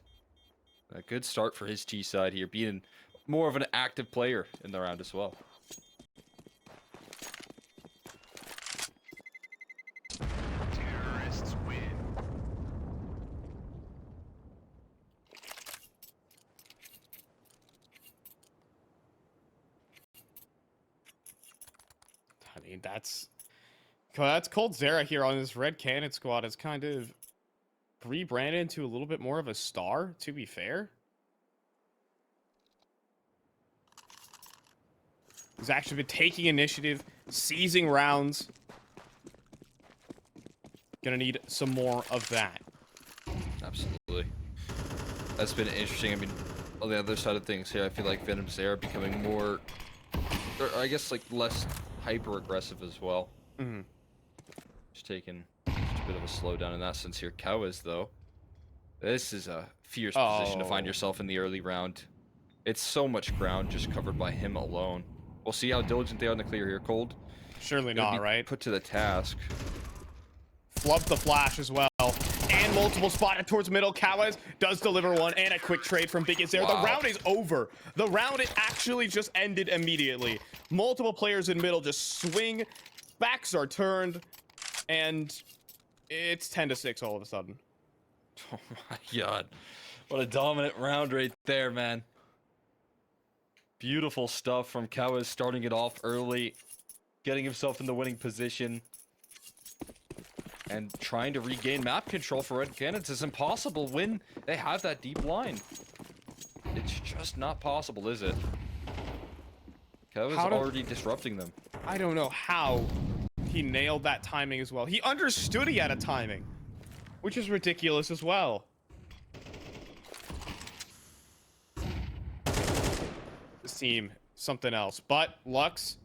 Speaker 1: A good start for his T side here, being more of an active player in the round as well.
Speaker 3: Terrorists win.
Speaker 2: I mean, that's coldzera here on this Red Canid squad. Is kind of rebranded into a little bit more of a star, to be fair. He's actually been taking initiative, seizing rounds. Gonna need some more of that.
Speaker 1: Absolutely. That's been interesting. I mean, on the other side of things here, I feel like venomZera becoming more, or I guess like less hyper aggressive as well.
Speaker 2: Mm-hmm.
Speaker 1: Just taking just a bit of a slowdown in that sense here. Canids, though, this is a fierce position to find yourself in the early round. It's so much ground just covered by him alone. We'll see how diligent they are in the clear here. Cold.
Speaker 2: Surely not, right?
Speaker 1: Put to the task.
Speaker 2: Flub the flash as well. And multiple spotted towards middle. Canids does deliver one and a quick trade from paiN.
Speaker 1: Wow.
Speaker 2: The round is over. The round, it actually just ended immediately. Multiple players in middle just swing. Backs are turned. And it's 10-6 all of a sudden.
Speaker 1: Oh my god. What a dominant round right there, man. Beautiful stuff from Canids, starting it off early, getting himself in the winning position, and trying to regain map control for Red Canids is impossible when they have that deep line. It's just not possible, is it? Canids already disrupting them.
Speaker 2: I don't know how he nailed that timing as well. He understood he had a timing, which is ridiculous as well. This team, something else. But Lux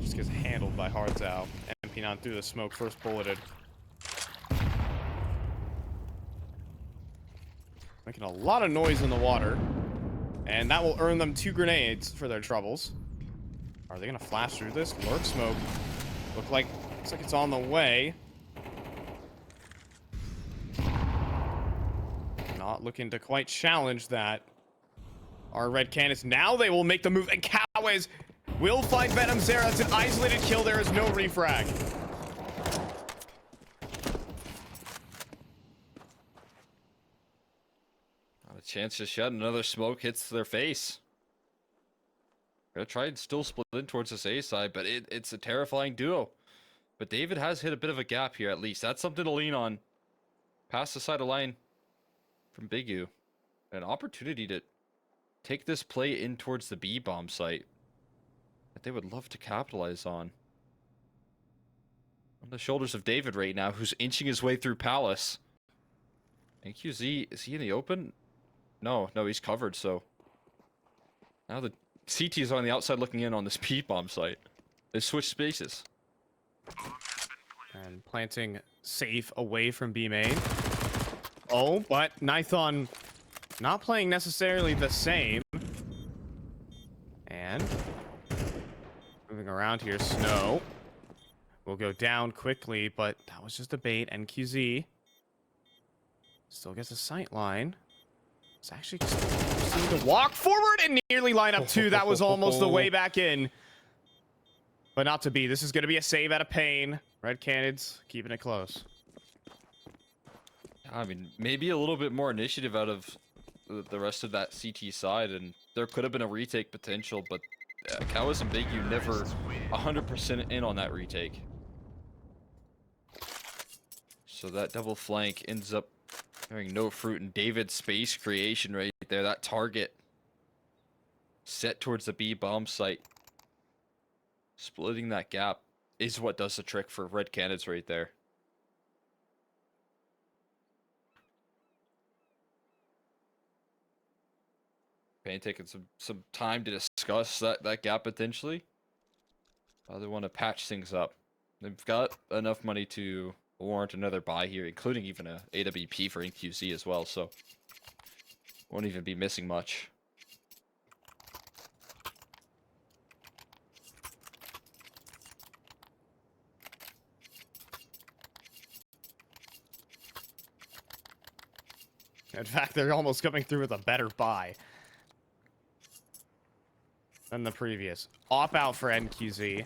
Speaker 2: just gets handled by Hardzao. MP9 through the smoke, first bulleted. Making a lot of noise in the water. And that will earn them 2 grenades for their troubles. Are they gonna flash through this? Lurk smoke. Looks like it's on the way. Not looking to quite challenge that. Our Red Canids, now they will make the move, and Canids will find venomZera. It's an isolated kill. There is no refrag.
Speaker 1: Not a chance just yet. Another smoke hits their face. Gonna try and still split in towards this A side, but it's a terrifying duo. But David has hit a bit of a gap here, at least. That's something to lean on. Past the side of line from Big U. An opportunity to take this play in towards the B bomb site that they would love to capitalize on. On the shoulders of David right now, who's inching his way through Palace. And QZ, is he in the open? No, he's covered, so now the CT is on the outside looking in on this B bomb site. They switch spaces.
Speaker 2: And planting safe away from B main. Oh, but Nithon not playing necessarily the same. And moving around here, Snow will go down quickly, but that was just a bait. And QZ still gets a sight line. It's actually just proceeding to walk forward and nearly line up 2. That was almost the way back in. But not to be. This is going to be a save out of paiN. Red Canids keeping it close.
Speaker 1: I mean, maybe a little bit more initiative out of the rest of that CT side, and there could have been a retake potential, but Canids and Big U never 100% in on that retake. So that double flank ends up having no fruit, and David's space creation right there, that target set towards the B bomb site, splitting that gap is what does the trick for Red Canids right there. paiN taking some time to discuss that gap potentially. They want to patch things up. They've got enough money to warrant another buy here, including even a AWP for NQC as well, so won't even be missing much.
Speaker 2: In fact, they're almost coming through with a better buy than the previous. Op out for NQZ.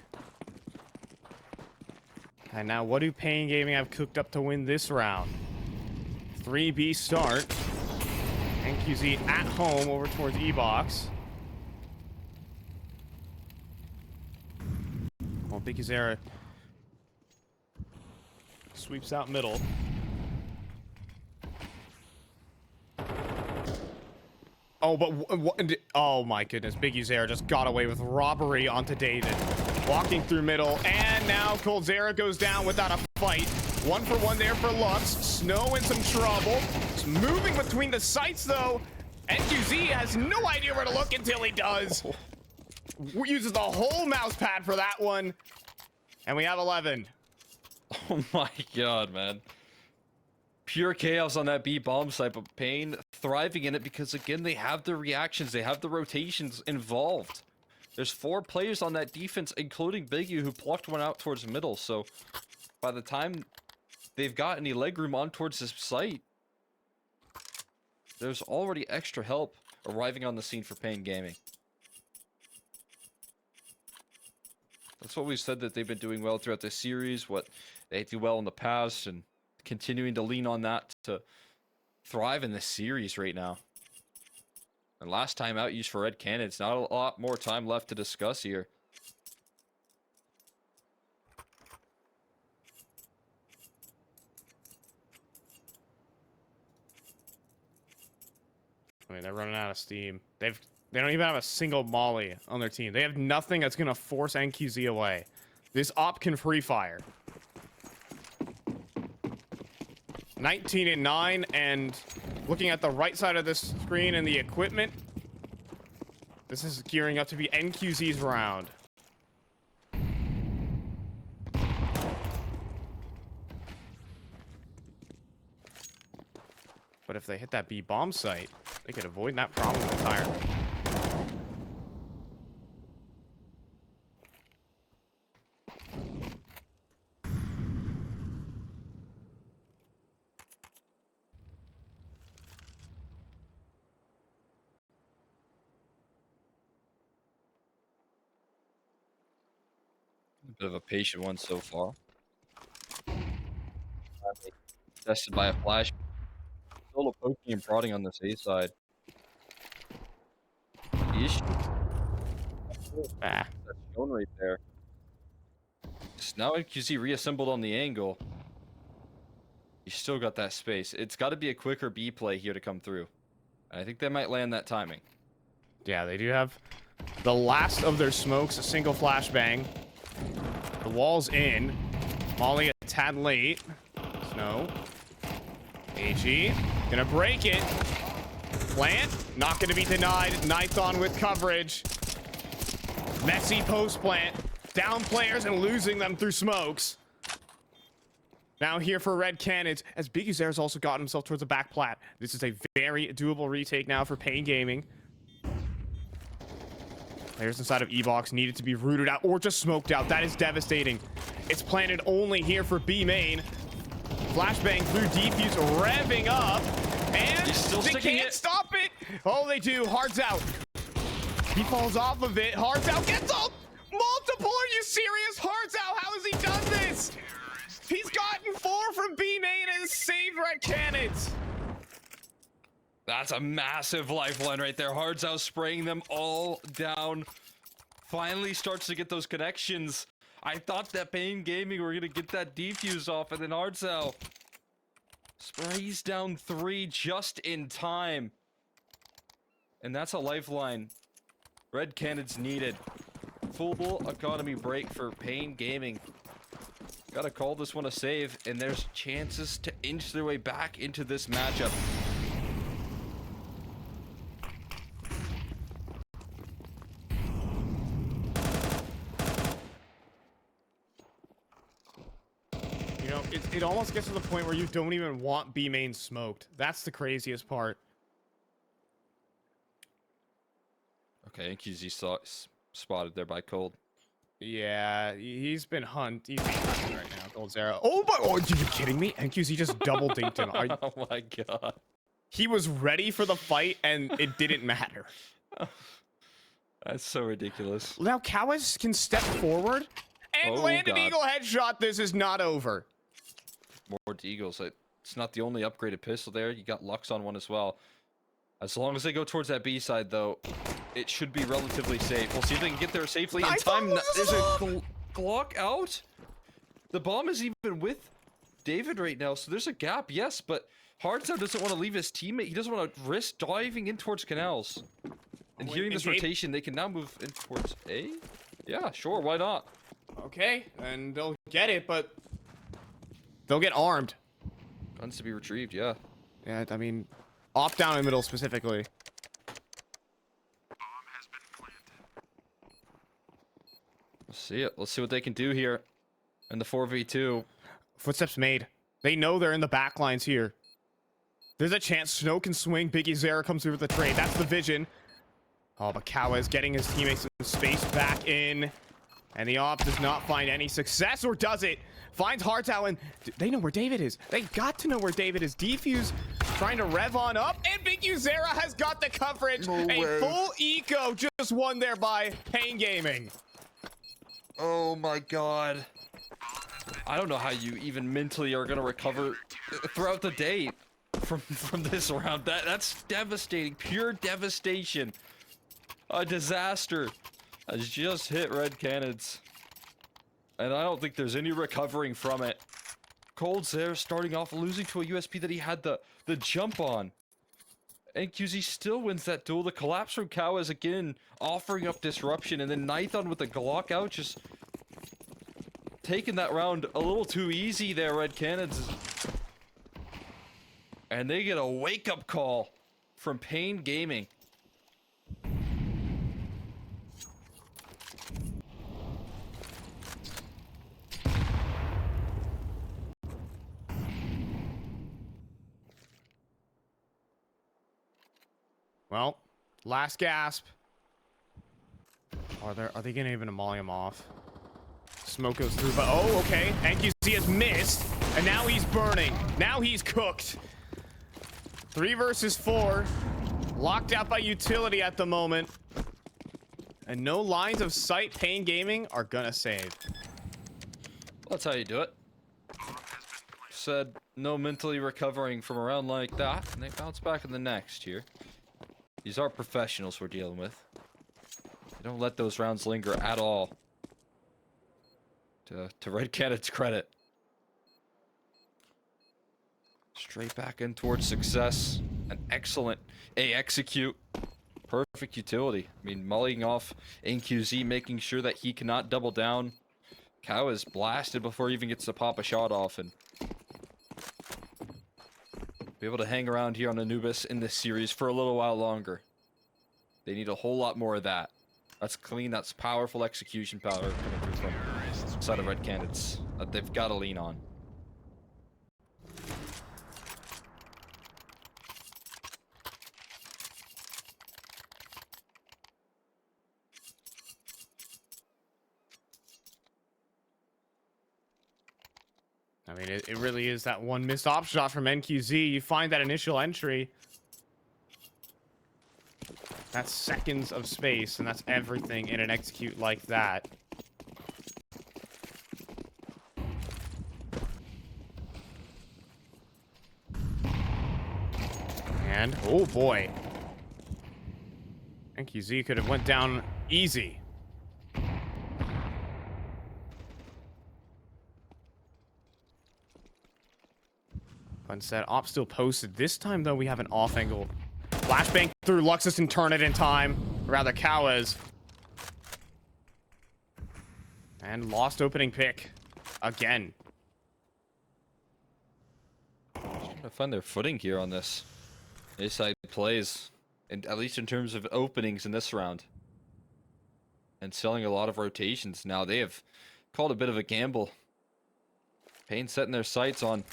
Speaker 2: And now what do paiN Gaming have cooked up to win this round? 3B start. NQZ at home over towards E-Box. Well, Big Zera sweeps out middle. Oh, but oh my goodness, Biggie Zera just got away with robbery onto David. Walking through middle, and now coldzera goes down without a fight. 1-for-1 there for Lux. Snow in some trouble. It's moving between the sites though. NQZ has no idea where to look until he does. Uses the whole mouse pad for that one. And we have 11.
Speaker 1: Oh my god, man. Pure chaos on that B bomb site, but paiN thriving in it because, again, they have the reactions, they have the rotations involved. There's 4 players on that defense, including Biggie, who plucked one out towards middle, so by the time they've got any legroom on towards this site, there's already extra help arriving on the scene for paiN Gaming. That's what we've said, that they've been doing well throughout this series, what they do well in the past, and continuing to lean on that to thrive in this series right now. And last time out used for Red Canids. Not a lot more time left to discuss here.
Speaker 2: I mean, they're running out of steam. They don't even have a single molly on their team. They have nothing that's gonna force NQZ away. This op can free fire. 19-9, and looking at the right side of this screen and the equipment, this is gearing up to be NQZ's round. But if they hit that B bomb site, they could avoid that problem entirely.
Speaker 1: Bit of a patient one so far. Tested by a flash. Still a poking and prodding on this A side. The issue that's shown right there. Now NQZ reassembled on the angle. You still got that space. It's got to be a quicker B play here to come through. I think they might land that timing.
Speaker 2: Yeah, they do have the last of their smokes, a single flashbang. The wall's in. Molly a tad late. Snow. AG gonna break it. Plant, not gonna be denied. Nighthon with coverage. Messy post plant. Down players and losing them through smokes. Now here for Red Canids, as Biggie Zera's also got himself towards the back plat. This is a very doable retake now for paiN Gaming. Players inside of E-Box needed to be rooted out or just smoked out. That is devastating. It's planted only here for B main. Flashbang through defuse, revving up. And they can't stop it. Oh, they do. Hearts out. He falls off of it. Hearts out gets up. Multiple. Are you serious? Hearts out. How has he done this? He's gotten 4 from B main and saved Red Canids.
Speaker 1: That's a massive lifeline right there. Hearts out spraying them all down. Finally starts to get those connections. I thought that paiN Gaming were going to get that defuse off, and then Hearts out Sprays down 3 just in time. And that's a lifeline Red Canids needed. Full economy break for paiN Gaming. Gotta call this one a save, and there's chances to inch their way back into this matchup.
Speaker 2: You know, it almost gets to the point where you don't even want B main smoked. That's the craziest part.
Speaker 1: Okay, NQZ spotted there by Cold.
Speaker 2: Yeah, he's been he's being hunted right now. Gold Zero. Oh my! Oh, are you kidding me? NQZ just double dinked him.
Speaker 1: Oh my god.
Speaker 2: He was ready for the fight, and it didn't matter.
Speaker 1: That's so ridiculous.
Speaker 2: Now Cowes can step forward and
Speaker 1: Oh,
Speaker 2: land an
Speaker 1: God.
Speaker 2: eagle headshot. This is not over.
Speaker 1: More Deagles. It's not the only upgraded pistol there. You got Lux on one as well. As long as they go towards that B side, though, it should be relatively safe. We'll see if they can get there safely in time. There's a Glock out. The bomb is even with David right now, so there's a gap, yes, but Hardstyle doesn't want to leave his teammate. He doesn't want to risk diving in towards Canals. And hearing this rotation, they can now move in towards A? Yeah, sure, why not?
Speaker 2: Okay, and they'll get it, but they'll get armed.
Speaker 1: Guns to be retrieved, yeah.
Speaker 2: Yeah, I mean, off down in the middle specifically.
Speaker 3: Bomb has been planted.
Speaker 1: Let's see it. Let's see what they can do here in the 4v2.
Speaker 2: Footsteps made. They know they're in the back lines here. There's a chance Snow can swing. Biggie Zera comes through with the trade. That's the vision. Oh, but Kawa is getting his teammates some space back in. And the op does not find any success, or does it? Finds Hartow, and they know where David is. They got to know where David is. Defuse trying to rev on up, and Big Zera has got the coverage.
Speaker 1: No
Speaker 2: a
Speaker 1: way.
Speaker 2: full eco just won there by paiN Gaming.
Speaker 1: Oh my god. I don't know how you even mentally are gonna recover throughout the day from this round. That's devastating. Pure devastation. A disaster has just hit Red Canids. And I don't think there's any recovering from it. Cold's there starting off losing to a USP that he had the jump on. NQZ still wins that duel. The collapse from Kawas again offering up disruption, and then Nython with the Glock out just taking that round a little too easy there, Red Canids. And they get a wake-up call from paiN Gaming.
Speaker 2: Well, last gasp. Are they gonna even molly him off? Smoke goes through, but oh, okay. NQZ has missed, and now he's burning. Now he's cooked. 3 versus 4. Locked out by utility at the moment. And no lines of sight. paiN Gaming are gonna save.
Speaker 1: That's how you do it. Said no mentally recovering from a round like that, and they bounce back in the next here. These are professionals we're dealing with. They don't let those rounds linger at all. To Red Canids' credit. Straight back in towards success. An excellent execute. Perfect utility. I mean, mulling off NQZ, making sure that he cannot double down. Cow is blasted before he even gets to pop a shot off, and be able to hang around here on Anubis in this series for a little while longer. They need a whole lot more of that. That's clean, that's powerful execution power coming through from side of Red Canids that they've got to lean on.
Speaker 2: I mean, it really is that one missed op shot from NQZ. You find that initial entry. That's seconds of space, and that's everything in an execute like that. And, oh boy. NQZ could have went down easy. Instead, Op still posted. This time, though, we have an off angle. Flashbang through Luxus and turn it in time. Or rather, Cowes. And lost opening pick. Again.
Speaker 1: Trying to find their footing here on this. A-side plays, and at least in terms of openings in this round. And selling a lot of rotations. Now they have called a bit of a gamble. paiN setting their sights on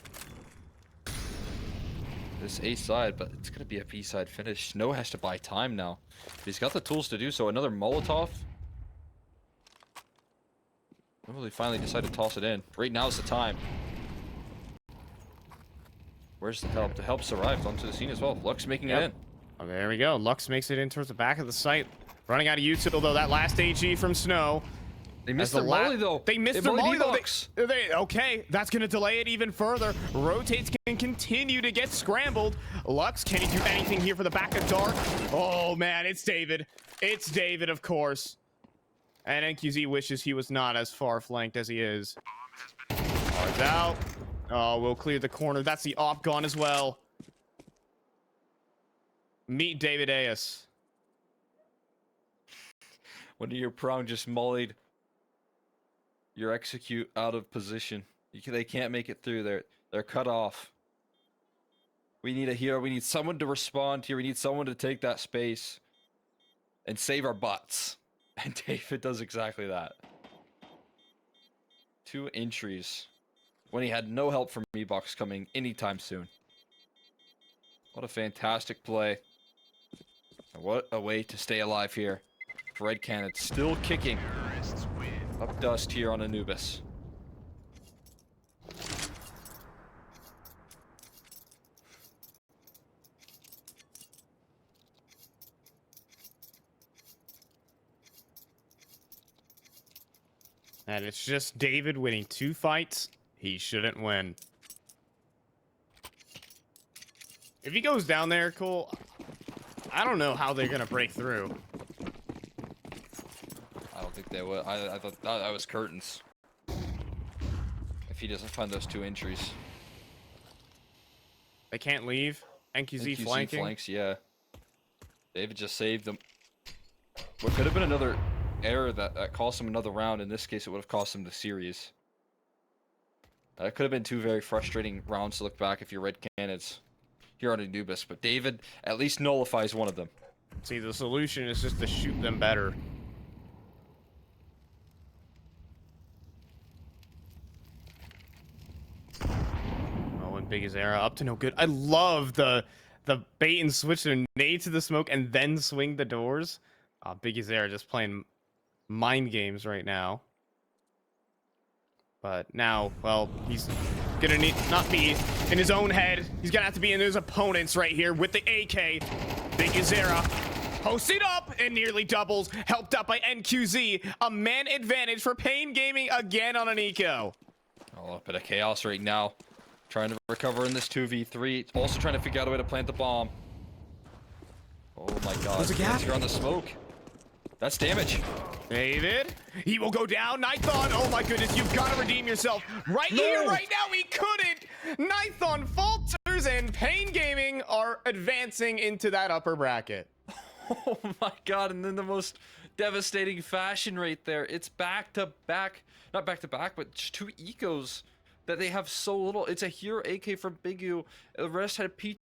Speaker 1: this A side, but it's going to be a B side finish. Snow has to buy time now. He's got the tools to do so. Another Molotov. When will he finally decide to toss it in? Right now is the time. Where's the help? The help's arrived onto the scene as well. Lux making it in.
Speaker 2: Oh, there we go. Lux makes it in towards the back of the site. Running out of util, though. That last AG from Snow.
Speaker 1: They missed their molly, though.
Speaker 2: They missed their molly, though. Okay, that's going to delay it even further. Rotates can continue to get scrambled. Lux, can he do anything here for the back of Dark? Oh, man, it's David. It's David, of course. And NQZ wishes he was not as far flanked as he is. Cards out. Oh, we'll clear the corner. That's the op gone as well. Meet David Ayas.
Speaker 1: When your prong just mollied your execute out of position. They can't make it through. They're cut off. We need a hero. We need someone to respond here. We need someone to take that space and save our butts. And David does exactly that. 2 entries when he had no help from E-Box coming anytime soon. What a fantastic play. And what a way to stay alive here. Red Canids still kicking up dust here on Anubis.
Speaker 2: And it's just David winning 2 fights he shouldn't win. If he goes down there, Cole, I don't know how they're gonna break through.
Speaker 1: I don't think they would. I thought that was curtains. If he doesn't find those 2 entries.
Speaker 2: They can't leave. NQZ flanking.
Speaker 1: Flanks, yeah. David just saved them. What could have been another error that cost him another round. In this case, it would have cost him the series. It could have been 2 very frustrating rounds to look back if you're Red Canids here on Anubis. But David at least nullifies one of them.
Speaker 2: See, the solution is just to shoot them better. Oh, and Big Azera up to no good. I love the bait and switch their nade to the smoke and then swing the doors. Big Azera just playing mind games right now. But now, well, he's gonna need not be in his own head. He's gonna have to be in his opponent's right here with the AK. Big Azera posted up and nearly doubles, helped up by NQZ. A man advantage for paiN Gaming again on an eco.
Speaker 1: Oh, a bit of chaos right now. Trying to recover in this 2v3. Also trying to figure out a way to plant the bomb. Oh my god.
Speaker 2: There's a gap.
Speaker 1: You're on the smoke. That's damage.
Speaker 2: David, he will go down. Nithon, oh my goodness, you've got to redeem yourself. Right here, right now, he couldn't. Nithon falters, and paiN Gaming are advancing into that upper bracket.
Speaker 1: Oh my god, and then the most devastating fashion right there. It's back to back, not back to back, but just 2 ecos that they have so little. It's a hero AK from Big U. The rest had P.